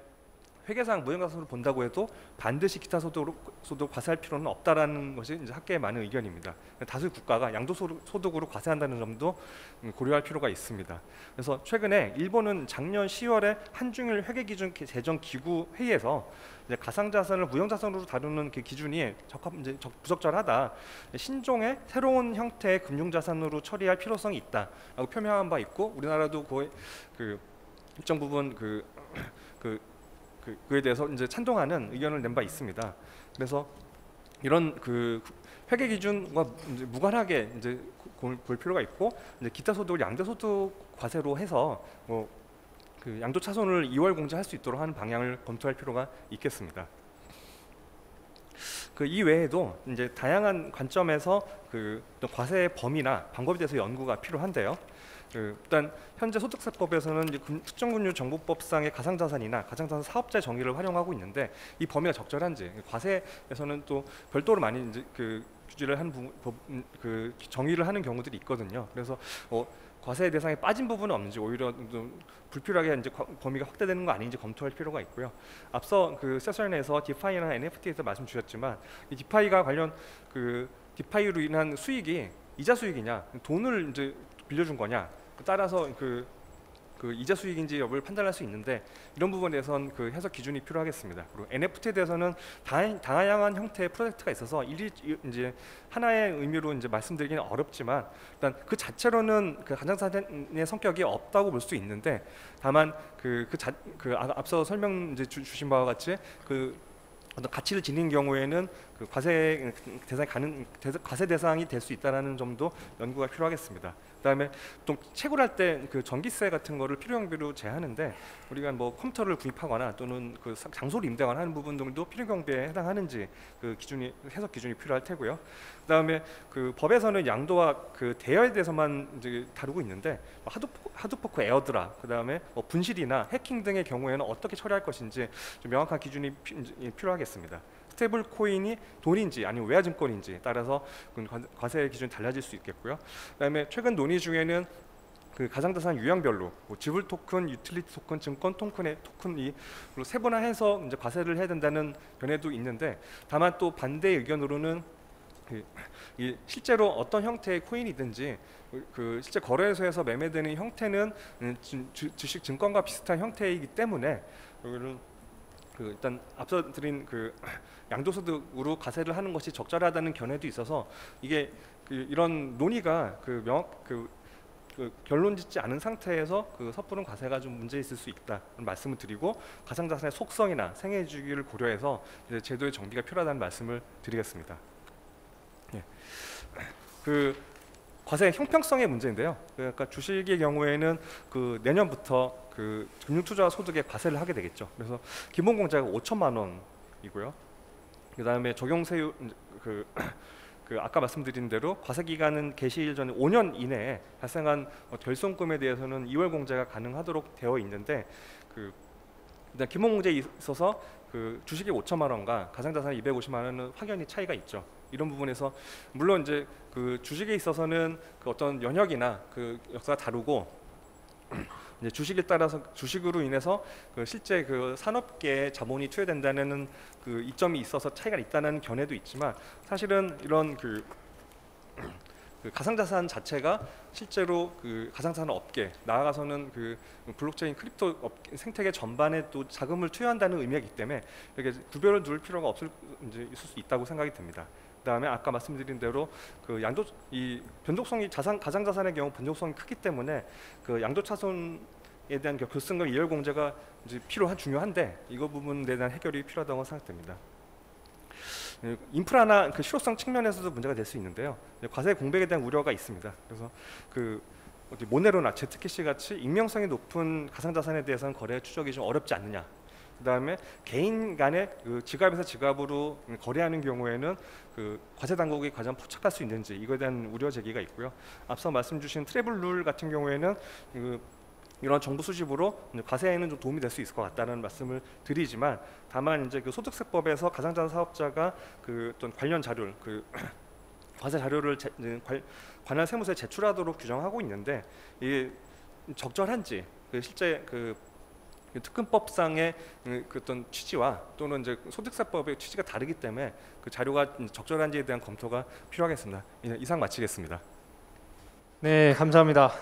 회계상 무형자산으로 본다고 해도 반드시 기타 소득 과세할 필요는 없다라는 것이 이제 학계의 많은 의견입니다. 다수 국가가 양도소득으로 과세한다는 점도 고려할 필요가 있습니다. 그래서 최근에 일본은 작년 10월에 한중일 회계기준 제정 기구 회의에서 이제 가상자산을 무형자산으로 다루는 그 기준이 부적절하다. 신종의 새로운 형태의 금융자산으로 처리할 필요성이 있다라고 표명한 바 있고 우리나라도 그 일정 부분 그에 대해서 이제 찬동하는 의견을 낸 바 있습니다. 그래서 이런 그 회계 기준과 이제 무관하게 이제 볼 필요가 있고 이제 기타 소득을 양도소득 과세로 해서 그 양도 차손을 2월 공제할 수 있도록 하는 방향을 검토할 필요가 있겠습니다. 그 이외에도 이제 다양한 관점에서 그 과세의 범위나 방법에 대해서 연구가 필요한데요. 일단 현재 소득세법에서는 이제 특정금융정보법상의 가상자산이나 가상자산 사업자의 정의를 활용하고 있는데 이 범위가 적절한지 과세에서는 또 별도로 많이 이제 그 규제를 한 그 정의를 하는 경우들이 있거든요. 그래서 과세 대상에 빠진 부분은 없는지 오히려 좀 불필요하게 이제 범위가 확대되는 거 아닌지 검토할 필요가 있고요. 앞서 그 세션에서 디파이나 NFT에서 말씀 주셨지만 이 디파이가 관련 그 디파이로 인한 수익이 이자 수익이냐 돈을 이제 빌려준 거냐 따라서 그 이자 수익인지 여부를 판단할 수 있는데 이런 부분에 대해서는 그 해석 기준이 필요하겠습니다. 그리고 NFT에 대해서는 다양한 형태의 프로젝트가 있어서 이제 하나의 의미로 이제 말씀드리기는 어렵지만 일단 그 자체로는 그 가상자산의 성격이 없다고 볼 수 있는데 다만 앞서 설명 이제 주신 바와 같이 어떤 가치를 지닌 경우에는 그 과세 대상이 될 수 있다라는 점도 연구가 필요하겠습니다. 그다음에 또 채굴할 때 그 전기세 같은 거를 필요경비로 제하는데 우리가 뭐 컴퓨터를 구입하거나 또는 그 장소를 임대하거나 하는 부분들도 필요경비에 해당하는지 그 해석 기준이 필요할 테고요. 그다음에 그 법에서는 양도와 그 대여에 대해서만 이제 다루고 있는데 하드포크 에어드랍 그다음에 뭐 분실이나 해킹 등의 경우에는 어떻게 처리할 것인지 좀 명확한 기준이 필요하겠습니다. 스테이블 코인이 돈인지 아니면 외화증권인지 따라서 과세 기준이 달라질 수 있겠고요. 그다음에 최근 논의 중에는 그 가상자산 유형별로 지불 토큰, 유틸리티 토큰, 증권 토큰의 토큰이 세분화해서 이제 과세를 해야 된다는 견해도 있는데 다만 또 반대 의견으로는 실제로 어떤 형태의 코인이든지 그 실제 거래소에서 매매되는 형태는 주식 증권과 비슷한 형태이기 때문에 일단 앞서 드린 그 양도소득으로 과세를 하는 것이 적절하다는 견해도 있어서 이게 이런 논의가 결론 짓지 않은 상태에서 섣부른 과세가 좀 문제 있을 수 있다는 말씀을 드리고, 가상자산의 속성이나 생애 주기를 고려해서 이제 제도의 정비가 필요하다는 말씀을 드리겠습니다. 예. 과세 형평성의 문제인데요. 그러니까 주식의 경우에는 내년부터 금융투자 소득에 과세를 하게 되겠죠. 그래서 기본 공제가 5천만 원이고요. 그다음에 적용세율 아까 말씀드린 대로 과세 기간은 개시일 전에 5년 이내에 발생한 결손금에 대해서는 2월 공제가 가능하도록 되어 있는데, 일단 기본 공제에 있어서 주식이 5천만 원과 가상자산이 250만 원은 확연히 차이가 있죠. 이런 부분에서 물론 이제 주식에 있어서는 어떤 영역이나 역사가 다르고, 이제 주식에 따라서 주식으로 인해서 실제 산업계에 자본이 투여된다는 이점이 있어서 차이가 있다는 견해도 있지만, 사실은 이런 가상자산 자체가 실제로 가상자산 업계, 나아가서는 블록체인 크립토 생태계 전반에 또 자금을 투여한다는 의미이기 때문에 이렇게 구별을 둘 필요가 있을 수 있다고 생각이 듭니다. 그다음에 아까 말씀드린 대로 이 변동성이 가상자산의 경우 변동성이 크기 때문에 양도차손에 대한 결승금 이월 공제가 이제 중요한데, 이거 부분에 대한 해결이 필요하다고 생각됩니다. 인프라나 실효성 측면에서도 문제가 될 수 있는데요. 과세 공백에 대한 우려가 있습니다. 그래서 모네로나 제트캐시 같이 익명성이 높은 가상자산에 대해서는 거래 추적이 좀 어렵지 않느냐. 그다음에 개인 간의 지갑에서 지갑으로 거래하는 경우에는 과세 당국이 과연 포착할 수 있는지, 이거에 대한 우려 제기가 있고요. 앞서 말씀 주신 트래블 룰 같은 경우에는 이런 정보 수집으로 과세에는 좀 도움이 될 수 있을 것 같다는 말씀을 드리지만, 다만 이제 소득세법에서 가상자산 사업자가 어떤 관련 자료를 과세 자료를 관할 세무서에 제출하도록 규정하고 있는데, 이게 적절한지 실제 특근법상의 어떤 취지와 또는 이제 소득세법의 취지가 다르기 때문에 자료가 적절한지에 대한 검토가 필요하겠습니다. 이상 마치겠습니다.
네, 감사합니다.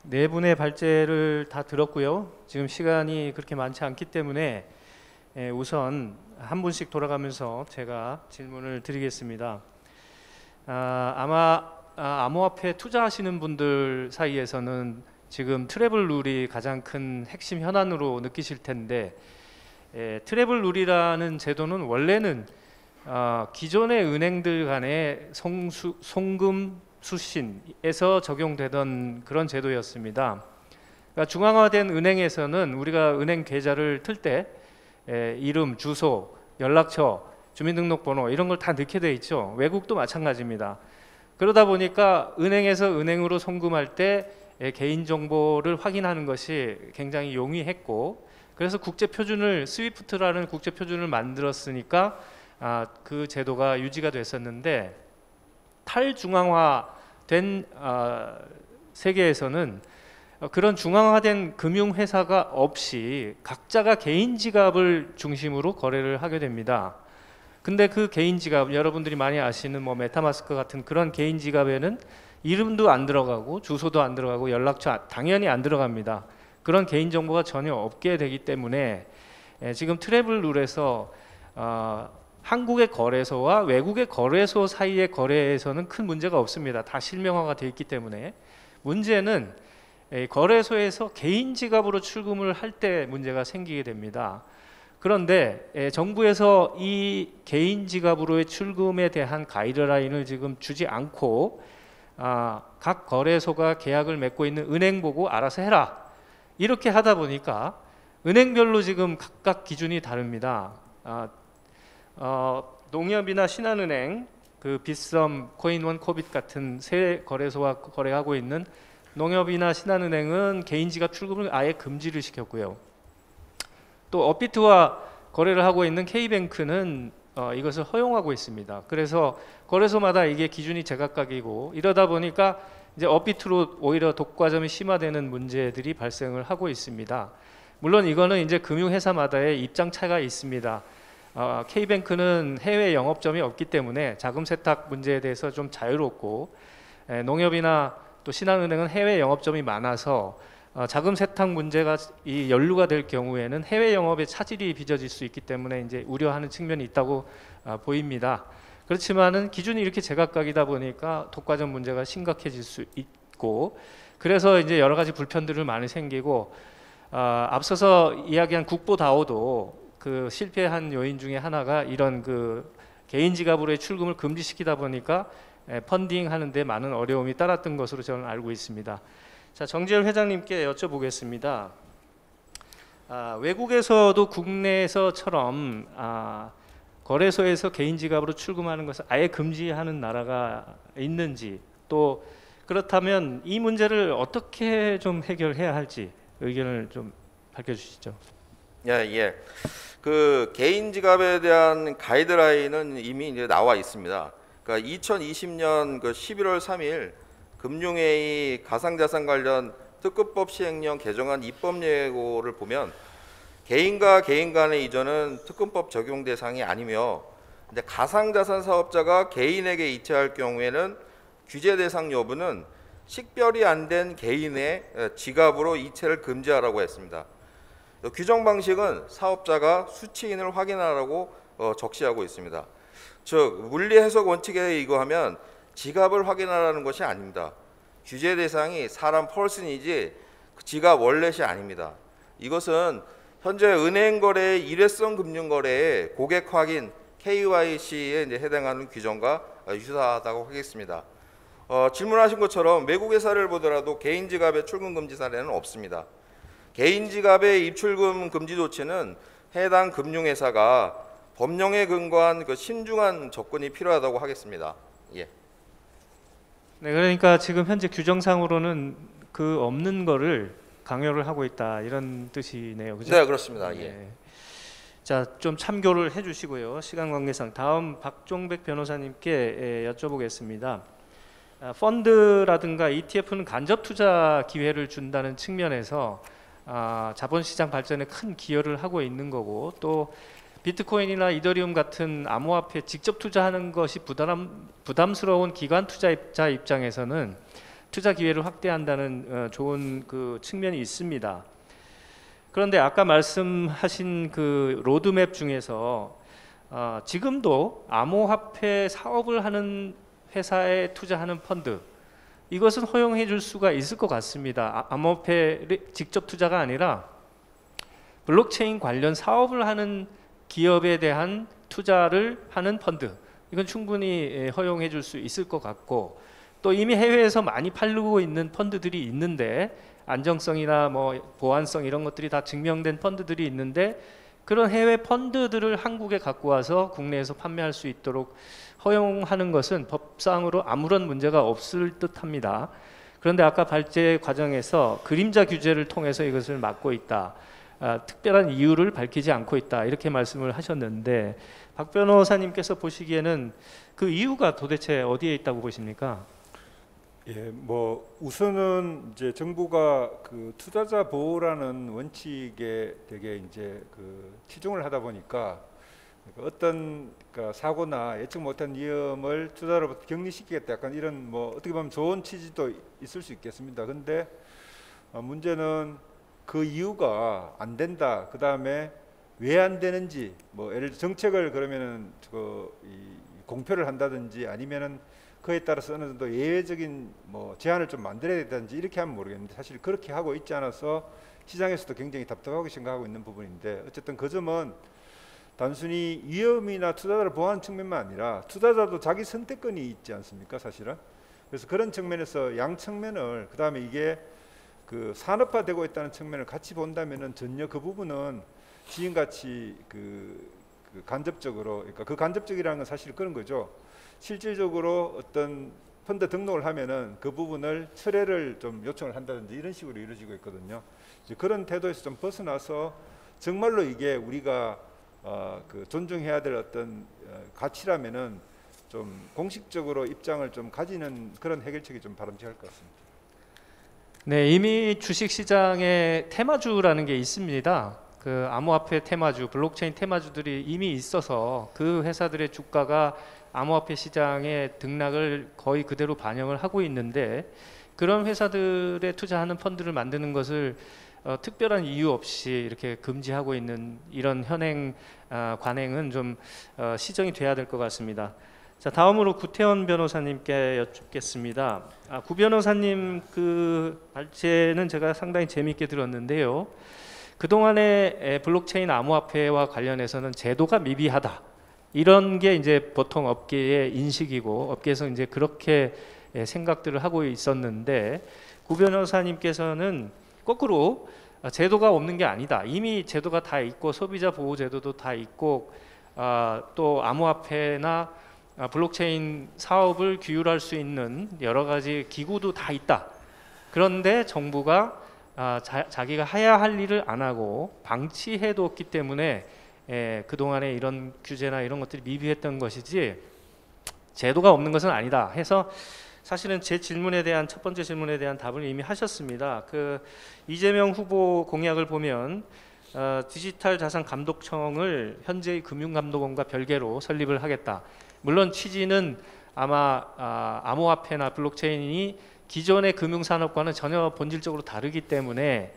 네 분의 발제를 다 들었고요. 지금 시간이 그렇게 많지 않기 때문에 우선 한 분씩 돌아가면서 제가 질문을 드리겠습니다. 아마 암호화폐 투자하시는 분들 사이에서는 지금 트래블 룰이 가장 큰 핵심 현안으로 느끼실 텐데, 트래블 룰이라는 제도는 원래는 기존의 은행들 간의 송금 수신에서 적용되던 그런 제도였습니다. 그러니까 중앙화된 은행에서는 우리가 은행 계좌를 틀 때 이름, 주소, 연락처, 주민등록번호 이런 걸 다 넣게 돼 있죠. 외국도 마찬가지입니다. 그러다 보니까 은행에서 은행으로 송금할 때 개인정보를 확인하는 것이 굉장히 용이했고, 그래서 국제표준을 스위프트라는 국제표준을 만들었으니까 그 제도가 유지가 됐었는데, 탈중앙화된 세계에서는 그런 중앙화된 금융회사가 없이 각자가 개인 지갑을 중심으로 거래를 하게 됩니다. 근데 그 개인 지갑, 여러분들이 많이 아시는 메타마스크 같은 그런 개인 지갑에는 이름도 안 들어가고 주소도 안 들어가고 연락처 당연히 안 들어갑니다. 그런 개인 정보가 전혀 없게 되기 때문에 지금 트래블 룰에서 한국의 거래소와 외국의 거래소 사이의 거래에서는 큰 문제가 없습니다. 다 실명화가 되어 있기 때문에. 문제는 거래소에서 개인 지갑으로 출금을 할 때 문제가 생기게 됩니다. 그런데 정부에서 이 개인 지갑으로의 출금에 대한 가이드라인을 지금 주지 않고 각 거래소가 계약을 맺고 있는 은행 보고 알아서 해라, 이렇게 하다 보니까 은행별로 지금 각각 기준이 다릅니다. 농협이나 신한은행, 빗썸, 코인원, 코빗 같은 세 거래소와 거래하고 있는 농협이나 신한은행은 개인 지갑 출금을 아예 금지를 시켰고요. 또 업비트와 거래를 하고 있는 K뱅크는 이것을 허용하고 있습니다. 그래서 거래소마다 이게 기준이 제각각이고, 이러다 보니까 이제 업비트로 오히려 독과점이 심화되는 문제들이 발생을 하고 있습니다. 물론 이거는 이제 금융회사마다의 입장 차이가 있습니다. K뱅크는 해외 영업점이 없기 때문에 자금 세탁 문제에 대해서 좀 자유롭고, 농협이나 또 신한은행은 해외 영업점이 많아서 자금 세탁 문제가 연루가 될 경우에는 해외 영업에 차질이 빚어질 수 있기 때문에 이제 우려하는 측면이 있다고 보입니다. 그렇지만은 기준이 이렇게 제각각이다 보니까 독과점 문제가 심각해질 수 있고, 그래서 이제 여러 가지 불편들을 많이 생기고, 앞서서 이야기한 국보다오도 그 실패한 요인 중에 하나가 이런 그 개인 지갑으로의 출금을 금지시키다 보니까 펀딩 하는데 많은 어려움이 따랐던 것으로 저는 알고 있습니다. 자, 정재열 회장님께 여쭤보겠습니다. 외국에서도 국내에서처럼 거래소에서 개인 지갑으로 출금하는 것을 아예 금지하는 나라가 있는지, 또 그렇다면 이 문제를 어떻게 좀 해결해야 할지 의견을 좀 밝혀주시죠.
예. 그 개인 지갑에 대한 가이드라인은 이미 이제 나와 있습니다. 그러니까 2020년 그 11월 3일 금융회의 가상자산 관련 특급법 시행령 개정안 입법 예고를 보면 개인과 개인 간의 이전은 특근법 적용 대상이 아니며, 근데 가상자산 사업자가 개인에게 이체할 경우에는 규제 대상 여부는 식별이 안 된 개인의 지갑으로 이체를 금지하라고 했습니다. 규정 방식은 사업자가 수취인을 확인하라고 적시하고 있습니다. 즉 물리 해석 원칙에 의거하면 지갑을 확인하라는 것이 아닙니다. 규제 대상이 사람 펄슨이지 지갑 월렛이 아닙니다. 이것은 현재 은행 거래의 일회성 금융 거래의 고객 확인 KYC에 이제 해당하는 규정과 유사하다고 하겠습니다. 질문하신 것처럼 외국 회사를 보더라도 개인 지갑의 출금 금지 사례는 없습니다. 개인 지갑의 입출금 금지 조치는 해당 금융회사가 법령에 근거한 그 신중한 접근이 필요하다고 하겠습니다. 예.
네, 그러니까 지금 현재 규정상으로는 그 없는 거를 강요를 하고 있다, 이런 뜻이네요. 그죠?
네, 그렇습니다. 예.
네. 자, 좀 참고를 해주시고요. 시간 관계상 다음 박종백 변호사님께 여쭤보겠습니다. 펀드라든가 ETF는 간접 투자 기회를 준다는 측면에서 자본시장 발전에 큰 기여를 하고 있는 거고, 또 비트코인이나 이더리움 같은 암호화폐에 직접 투자하는 것이 부담스러운 기관 투자자 입장에서는 투자 기회를 확대한다는 좋은 그 측면이 있습니다. 그런데 아까 말씀하신 그 로드맵 중에서 지금도 암호화폐 사업을 하는 회사에 투자하는 펀드, 이것은 허용해 줄 수가 있을 것 같습니다. 암호화폐 직접 투자가 아니라 블록체인 관련 사업을 하는 기업에 대한 투자를 하는 펀드, 이건 충분히 허용해 줄 수 있을 것 같고, 또 이미 해외에서 많이 팔리고 있는 펀드들이 있는데, 안정성이나 뭐 보안성 이런 것들이 다 증명된 펀드들이 있는데, 그런 해외 펀드들을 한국에 갖고 와서 국내에서 판매할 수 있도록 허용하는 것은 법상으로 아무런 문제가 없을 듯합니다. 그런데 아까 발제 과정에서 그림자 규제를 통해서 이것을 막고 있다, 특별한 이유를 밝히지 않고 있다, 이렇게 말씀을 하셨는데, 박 변호사님께서 보시기에는 그 이유가 도대체 어디에 있다고 보십니까?
예, 뭐 우선은 이제 정부가 그 투자자 보호라는 원칙에 되게 이제 그 치중을 하다 보니까 어떤 그러니까 사고나 예측 못한 위험을 투자자로부터 격리시키겠다, 약간 이런 뭐 어떻게 보면 좋은 취지도 있을 수 있겠습니다. 근데 문제는 그 이유가 안 된다, 그 다음에 왜 안 되는지, 뭐 예를 들어 정책을 그러면은 공표를 한다든지 아니면은 그에 따라서 어느 정도 예외적인 뭐 제한을 좀 만들어야 되든지 이렇게 하면 모르겠는데, 사실 그렇게 하고 있지 않아서 시장에서도 굉장히 답답하게 생각하고 있는 부분인데, 어쨌든 그 점은 단순히 위험이나 투자자를 보호하는 측면만 아니라 투자자도 자기 선택권이 있지 않습니까, 사실은. 그래서 그런 측면에서 양 측면을, 그 다음에 이게 그 산업화되고 있다는 측면을 같이 본다면은 전혀 그 부분은 지금같이 그 간접적으로, 그러니까 그 간접적이라는 건 사실 그런 거죠. 실질적으로 어떤 펀드 등록을 하면은 그 부분을 철회를 좀 요청을 한다든지 이런 식으로 이루어지고 있거든요. 이제 그런 태도에서 좀 벗어나서 정말로 이게 우리가 그 존중해야 될 어떤 가치라면은 좀 공식적으로 입장을 좀 가지는 그런 해결책이 좀 바람직할 것 같습니다.
네, 이미 주식시장에 테마주라는 게 있습니다. 그 암호화폐 테마주, 블록체인 테마주들이 이미 있어서 그 회사들의 주가가 암호화폐 시장의 등락을 거의 그대로 반영을 하고 있는데, 그런 회사들에 투자하는 펀드를 만드는 것을 특별한 이유 없이 이렇게 금지하고 있는 이런 현행 관행은 좀 시정이 돼야 될 것 같습니다. 자, 다음으로 구태원 변호사님께 여쭙겠습니다. 구 변호사님 그 발제는 제가 상당히 재미있게 들었는데요. 그동안의 블록체인 암호화폐와 관련해서는 제도가 미비하다. 이런 게 이제 보통 업계의 인식이고 업계에서 이제 그렇게 생각들을 하고 있었는데, 구 변호사님께서는 거꾸로 제도가 없는 게 아니다. 이미 제도가 다 있고 소비자 보호 제도도 다 있고 또 암호화폐나 블록체인 사업을 규율할 수 있는 여러 가지 기구도 다 있다. 그런데 정부가 자기가 해야 할 일을 안 하고 방치해뒀기 때문에 그동안에 이런 규제나 이런 것들이 미비했던 것이지 제도가 없는 것은 아니다 해서, 사실은 제 질문에 대한 첫 번째 질문에 대한 답을 이미 하셨습니다. 그 이재명 후보 공약을 보면 디지털 자산 감독청을 현재의 금융감독원과 별개로 설립을 하겠다. 물론 취지는 아마 암호화폐나 블록체인이 기존의 금융산업과는 전혀 본질적으로 다르기 때문에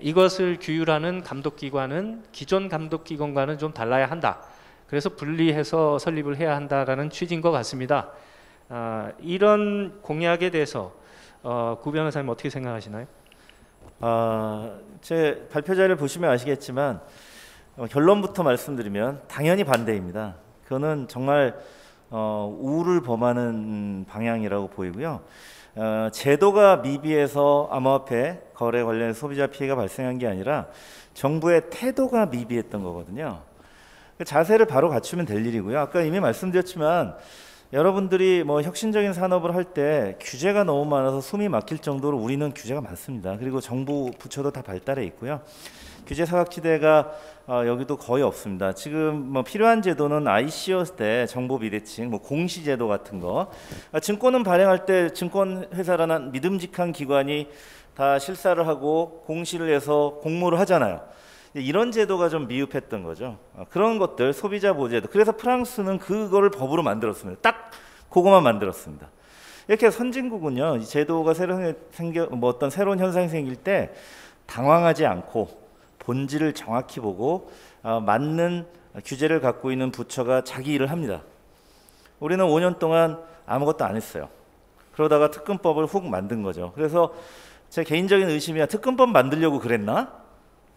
이것을 규율하는 감독기관은 기존 감독기관과는 좀 달라야 한다. 그래서 분리해서 설립을 해야 한다라는 취지인 것 같습니다. 이런 공약에 대해서 구 변호사님 어떻게 생각하시나요?
제 발표 자료를 보시면 아시겠지만 결론부터 말씀드리면 당연히 반대입니다. 그거는 정말 우를 범하는 방향이라고 보이고요. 제도가 미비해서 암호화폐 거래 관련 소비자 피해가 발생한 게 아니라 정부의 태도가 미비했던 거거든요. 그 자세를 바로 갖추면 될 일이고요. 아까 이미 말씀드렸지만 여러분들이 뭐 혁신적인 산업을 할 때 규제가 너무 많아서 숨이 막힐 정도로 우리는 규제가 많습니다. 그리고 정부 부처도 다 발달해 있고요. 규제 사각지대가 여기도 거의 없습니다. 지금 뭐 필요한 제도는 ICO 때 정보 비대칭, 뭐 공시제도 같은 거, 증권은 발행할 때 증권회사라는 믿음직한 기관이 다 실사를 하고 공시를 해서 공모를 하잖아요. 이런 제도가 좀 미흡했던 거죠. 그런 것들, 소비자 보호제도. 그래서 프랑스는 그거를 법으로 만들었습니다. 딱 그거만 만들었습니다. 이렇게 선진국은요, 이 제도가 어떤 새로운 현상이 생길 때 당황하지 않고 본질을 정확히 보고 맞는 규제를 갖고 있는 부처가 자기 일을 합니다. 우리는 5년 동안 아무것도 안 했어요. 그러다가 특검법을 훅 만든 거죠. 그래서 제 개인적인 의심이야, 특검법 만들려고 그랬나?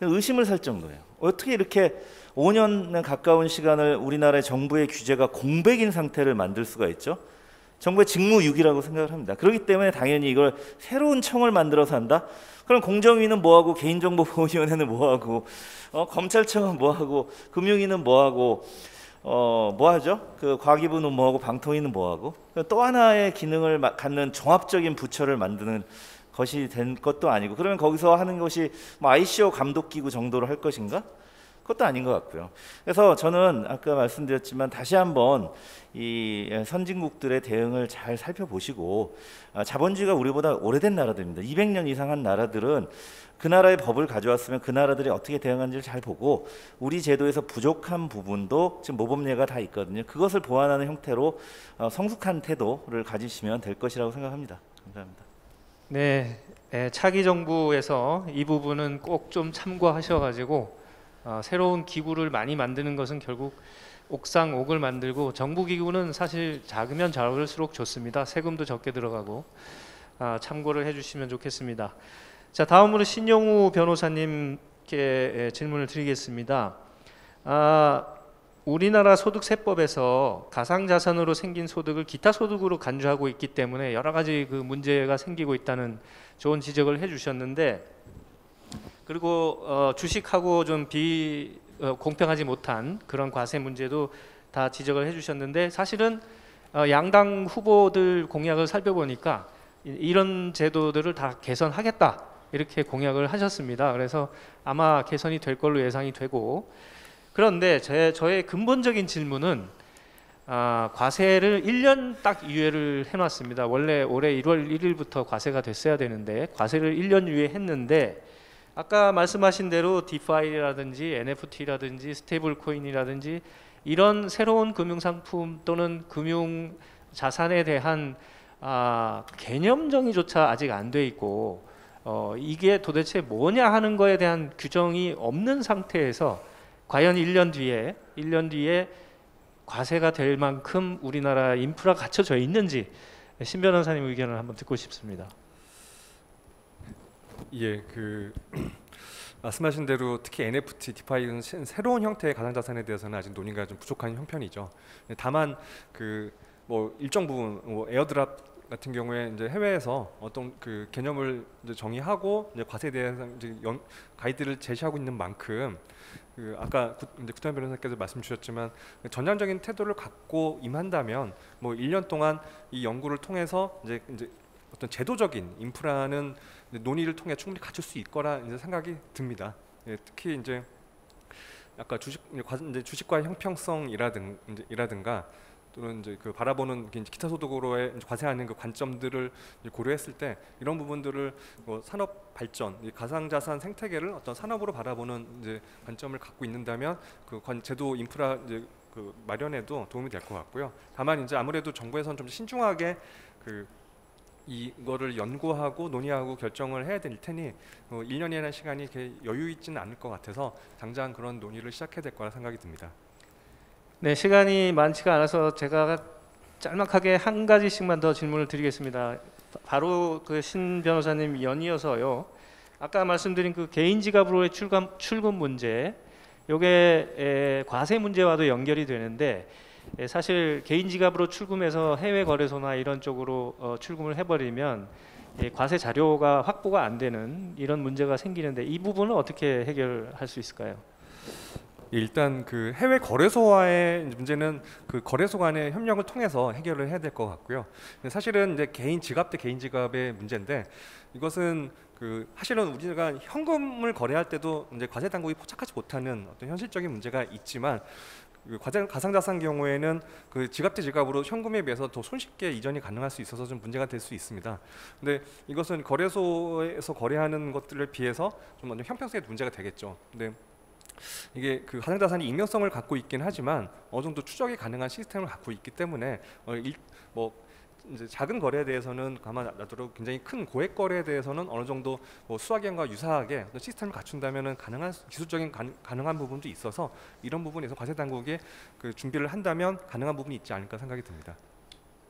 의심을 살 정도예요. 어떻게 이렇게 5년 가까운 시간을 우리나라의 정부의 규제가 공백인 상태를 만들 수가 있죠? 정부의 직무유기라고 생각을 합니다. 그렇기 때문에 당연히 이걸 새로운 청을 만들어서 한다? 그럼 공정위는 뭐하고, 개인정보보호위원회는 뭐하고, 검찰청은 뭐하고, 금융위는 뭐하고, 뭐하죠? 그 과기부는 뭐하고, 방통위는 뭐하고, 또 하나의 기능을 갖는 종합적인 부처를 만드는 것이 된 것도 아니고, 그러면 거기서 하는 것이 뭐 ICO 감독기구 정도로 할 것인가? 그것도 아닌 것 같고요. 그래서 저는 아까 말씀드렸지만 다시 한번 이 선진국들의 대응을 잘 살펴보시고, 자본주의가 우리보다 오래된 나라들입니다. 200년 이상 한 나라들은 그 나라의 법을 가져왔으면 그 나라들이 어떻게 대응하는지를 잘 보고, 우리 제도에서 부족한 부분도 지금 모범예가 다 있거든요. 그것을 보완하는 형태로 성숙한 태도를 가지시면 될 것이라고 생각합니다. 감사합니다.
네, 차기 정부에서 이 부분은 꼭 좀 참고하셔가지고 새로운 기구를 많이 만드는 것은 결국 옥상옥을 만들고, 정부 기구는 사실 작으면 작을수록 좋습니다. 세금도 적게 들어가고, 참고를 해주시면 좋겠습니다. 자, 다음으로 신용우 변호사님께 질문을 드리겠습니다. 우리나라 소득세법에서 가상자산으로 생긴 소득을 기타 소득으로 간주하고 있기 때문에 여러 가지 그 문제가 생기고 있다는 좋은 지적을 해주셨는데, 그리고 주식하고 좀 공평하지 못한 그런 과세 문제도 다 지적을 해주셨는데, 사실은 양당 후보들 공약을 살펴보니까 이런 제도들을 다 개선하겠다 이렇게 공약을 하셨습니다. 그래서 아마 개선이 될 걸로 예상이 되고, 그런데 저의 근본적인 질문은 과세를 1년 딱 유예를 해놨습니다. 원래 올해 1월 1일부터 과세가 됐어야 되는데 과세를 1년 유예했는데, 아까 말씀하신 대로 디파이라든지 NFT라든지 스테이블 코인이라든지 이런 새로운 금융상품 또는 금융자산에 대한 개념 정의조차 아직 안 돼 있고, 이게 도대체 뭐냐 하는 거에 대한 규정이 없는 상태에서 과연 1년 뒤에 과세가 될 만큼 우리나라 인프라 갖춰져 있는지 신 변호사님 의견을 한번 듣고 싶습니다.
예, 말씀하신 대로 특히 NFT, 디파이는 새로운 형태의 가상자산에 대해서는 아직 논의가 좀 부족한 형편이죠. 다만 뭐 일정 부분 에어드랍 같은 경우에 이제 해외에서 어떤 개념을 이제 정의하고 이제 과세에 대한 이제 가이드를 제시하고 있는 만큼 아까 이제 구태환 변호사께서 말씀 주셨지만 전향적인 태도를 갖고 임한다면 뭐 1년 동안 이 연구를 통해서 이제 어떤 제도적인 인프라는 논의를 통해 충분히 갖출 수 있을 거라 이제 생각이 듭니다. 예, 특히 이제 아까 주식과의 형평성이라든가 또는 이제 바라보는 기타 소득으로의 과세하는 관점들을 고려했을 때 이런 부분들을 산업 발전, 가상자산 생태계를 어떤 산업으로 바라보는 이제 관점을 갖고 있는다면 제도 인프라 마련에도 도움이 될 것 같고요. 다만 이제 아무래도 정부에서는 좀 신중하게 이거를 연구하고 논의하고 결정을 해야 될 테니 1년이라는 시간이 이렇게 여유 있지는 않을 것 같아서 당장 그런 논의를 시작해야 될 거라 생각이 듭니다.
네, 시간이 많지가 않아서 제가 짤막하게 한 가지씩만 더 질문을 드리겠습니다. 바로 신 변호사님 연이어서요. 아까 말씀드린 개인 지갑으로의 출금 문제, 요게 과세 문제와도 연결이 되는데 사실 개인 지갑으로 출금해서 해외 거래소나 이런 쪽으로 출금을 해버리면 과세 자료가 확보가 안 되는 이런 문제가 생기는데 이 부분은 어떻게 해결할 수 있을까요?
일단 해외 거래소와의 문제는 거래소 간의 협력을 통해서 해결을 해야 될 것 같고요. 사실은 이제 개인 지갑 대 개인 지갑의 문제인데 이것은 사실은 우리가 현금을 거래할 때도 이제 과세 당국이 포착하지 못하는 어떤 현실적인 문제가 있지만 가상자산 경우에는 지갑 대 지갑으로 현금에 비해서 더 손쉽게 이전이 가능할 수 있어서 좀 문제가 될 수 있습니다. 근데 이것은 거래소에서 거래하는 것들에 비해서 좀 형평성에 문제가 되겠죠. 근데 이게 가상자산이 익명성을 갖고 있긴 하지만 어느 정도 추적이 가능한 시스템을 갖고 있기 때문에 이제 작은 거래에 대해서는 가만 놔두고 굉장히 큰 고액 거래에 대해서는 어느 정도 수학연과 유사하게 시스템을 갖춘다면은 기술적인 가능한 부분도 있어서 이런 부분에서 과세 당국이 준비를 한다면 가능한 부분이 있지 않을까 생각이 듭니다.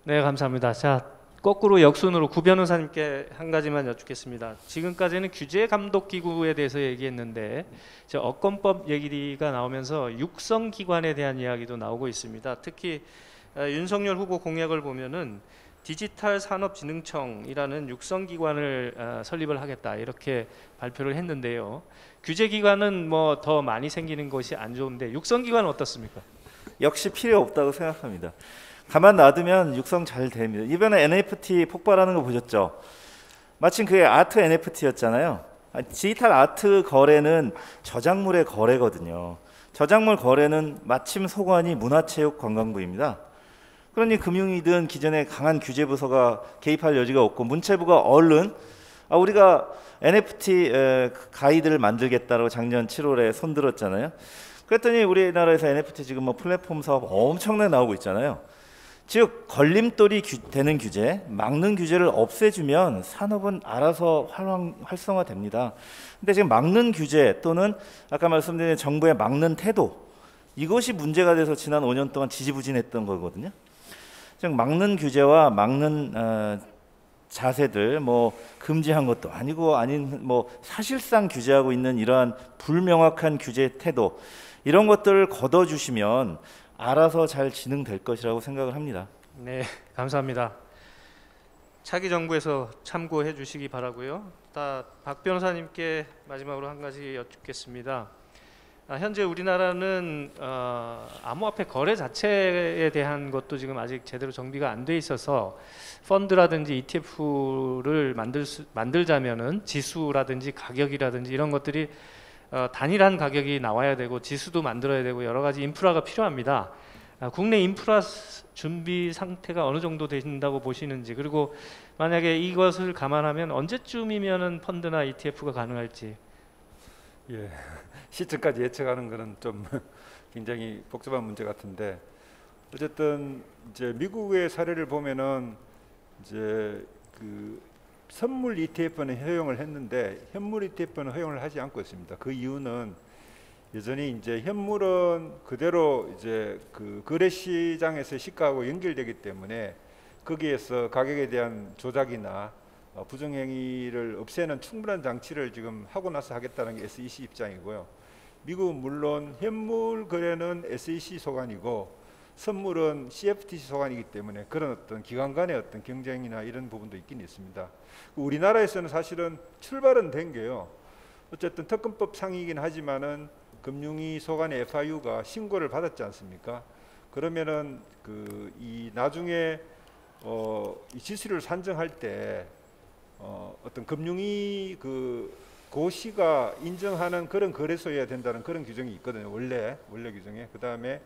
네, 감사합니다. 자, 거꾸로 역순으로 구 변호사님께 한 가지만 여쭙겠습니다. 지금까지는 규제 감독 기구에 대해서 얘기했는데 업권법 얘기가 나오면서 육성 기관에 대한 이야기도 나오고 있습니다. 특히 윤석열 후보 공약을 보면은 디지털 산업진흥청이라는 육성 기관을 설립을 하겠다 이렇게 발표를 했는데요. 규제 기관은 뭐 더 많이 생기는 것이 안 좋은데 육성 기관은 어떻습니까?
역시 필요 없다고 생각합니다. 가만 놔두면 육성 잘 됩니다. 이번에 NFT 폭발하는 거 보셨죠? 마침 그게 아트 NFT였잖아요. 디지털 아트 거래는 저작물의 거래거든요. 저작물 거래는 마침 소관이 문화체육관광부입니다. 그러니 금융이든 기존의 강한 규제 부서가 개입할 여지가 없고 문체부가 얼른 우리가 NFT 가이드를 만들겠다고 작년 7월에 손들었잖아요. 그랬더니 우리나라에서 NFT 지금 플랫폼 사업 엄청나게 나오고 있잖아요. 즉 걸림돌이 되는 규제, 막는 규제를 없애주면 산업은 알아서 활성화됩니다. 근데 지금 막는 규제 또는 아까 말씀드린 정부의 막는 태도, 이것이 문제가 돼서 지난 5년 동안 지지부진했던 거거든요. 즉 막는 규제와 막는 자세들 금지한 것도 아니고 아닌 사실상 규제하고 있는 이러한 불명확한 규제 태도, 이런 것들을 걷어주시면 알아서 잘 진행될 것이라고 생각을 합니다.
네, 감사합니다. 차기 정부에서 참고해 주시기 바라고요. 박 변호사님께 마지막으로 한 가지 여쭙겠습니다. 현재 우리나라는 암호화폐 거래 자체에 대한 것도 지금 아직 제대로 정비가 안 돼 있어서 펀드라든지 ETF를 만들자면은 지수라든지 가격이라든지 이런 것들이 단일한 가격이 나와야 되고 지수도 만들어야 되고 여러 가지 인프라가 필요합니다. 국내 인프라 준비 상태가 어느 정도 되신다고 보시는지, 그리고 만약에 이것을 감안하면 언제쯤이면은 펀드나 ETF가 가능할지.
예, 시점까지 예측하는 것은 좀 굉장히 복잡한 문제 같은데, 어쨌든 이제 미국의 사례를 보면은 이제 선물 ETF는 허용을 했는데 현물 ETF는 허용을 하지 않고 있습니다. 그 이유는 여전히 이제 현물은 그대로 이제 그 거래 시장에서 시가하고 연결되기 때문에 거기에서 가격에 대한 조작이나 부정행위를 없애는 충분한 장치를 지금 하고 나서 하겠다는 게 SEC 입장이고요. 미국은 물론 현물 거래는 SEC 소관이고 선물은 CFTC 소관이기 때문에 그런 어떤 기관 간의 어떤 경쟁이나 이런 부분도 있긴 있습니다. 우리나라에서는 사실은 출발은 된 게요. 어쨌든 특검법 상이긴 하지만은 금융위 소관의 FIU가 신고를 받았지 않습니까? 그러면은 이 나중에 이 지수를 산정할 때 어떤 금융위 고시가 인정하는 그런 거래소여야 된다는 그런 규정이 있거든요. 원래 규정에. 그 다음에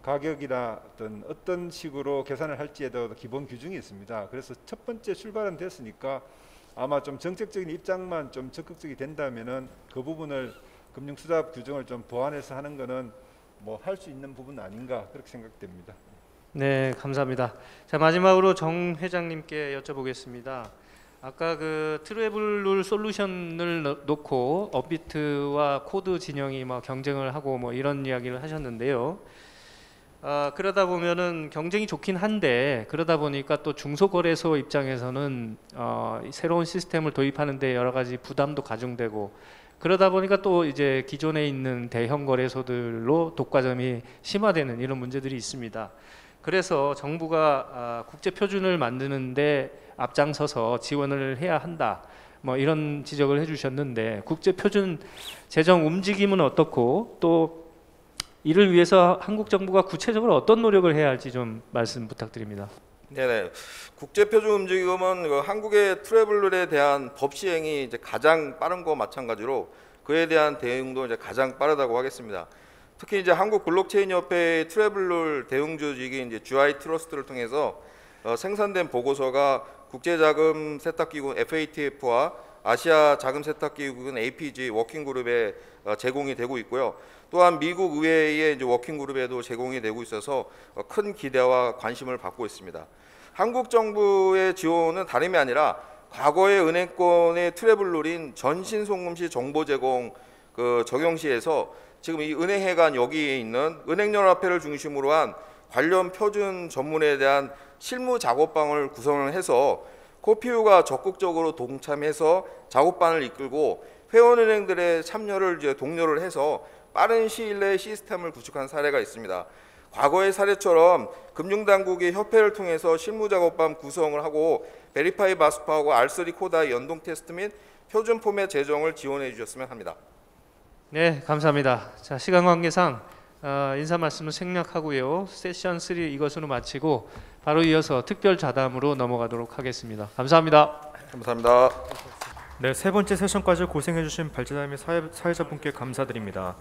가격이나 어떤 식으로 계산을 할지에 대한 기본 규정이 있습니다. 그래서 첫 번째 출발은 됐으니까 아마 좀 정책적인 입장만 좀 적극적이 된다면은 그 부분을 금융투자 규정을 좀 보완해서 하는 거는 뭐 할 수 있는 부분 아닌가 그렇게 생각됩니다.
네, 감사합니다. 자, 마지막으로 정 회장님께 여쭤보겠습니다. 아까 그 트래블룰 솔루션을 놓고 업비트와 코드 진영이 뭐 경쟁을 하고 뭐 이런 이야기를 하셨는데요. 그러다 보면은 경쟁이 좋긴 한데 그러다 보니까 또 중소거래소 입장에서는 새로운 시스템을 도입하는데 여러 가지 부담도 가중되고 그러다 보니까 또 이제 기존에 있는 대형 거래소들로 독과점이 심화되는 이런 문제들이 있습니다. 그래서 정부가 국제 표준을 만드는데 앞장서서 지원을 해야 한다. 뭐 이런 지적을 해주셨는데 국제 표준 제정 움직임은 어떻고 또 이를 위해서 한국 정부가 구체적으로 어떤 노력을 해야 할지 좀 말씀 부탁드립니다.
네네. 국제표준 움직임은 한국의 트래블룰에 대한 법 시행이 이제 가장 빠른 거 마찬가지로 그에 대한 대응도 이제 가장 빠르다고 하겠습니다. 특히 이제 한국 블록체인 협회의 트래블룰 대응 조직이 이제 GI 트러스트를 통해서 생산된 보고서가 국제자금 세탁기구 FATF와 아시아 자금 세탁기구인 APG 워킹그룹에 제공이 되고 있고요. 또한 미국 의회의 이제 워킹그룹에도 제공이 되고 있어서 큰 기대와 관심을 받고 있습니다. 한국 정부의 지원은 다름이 아니라 과거의 은행권의 트래블룰인 전신송금시 정보 제공 적용 시에서 지금 이 은행회관 여기에 있는 은행연합회를 중심으로 한 관련 표준 전문에 대한 실무 작업방을 구성을 해서 코피우가 적극적으로 동참해서 작업반을 이끌고 회원은행들의 참여를 이제 독려를 해서 빠른 시일 내에 시스템을 구축한 사례가 있습니다. 과거의 사례처럼 금융당국이 협회를 통해서 실무작업반 구성을 하고 베리파이 마스파하고 R3 코다의 연동 테스트 및 표준 포맷 제정을 지원해 주셨으면 합니다.
네, 감사합니다. 자, 시간 관계상 인사 말씀을 생략하고요. 세션 3 이것으로 마치고 바로 이어서 특별 자담으로 넘어가도록 하겠습니다. 감사합니다.
감사합니다.
네, 세 번째 세션까지 고생해 주신 발제자님의 사회자분께 감사드립니다.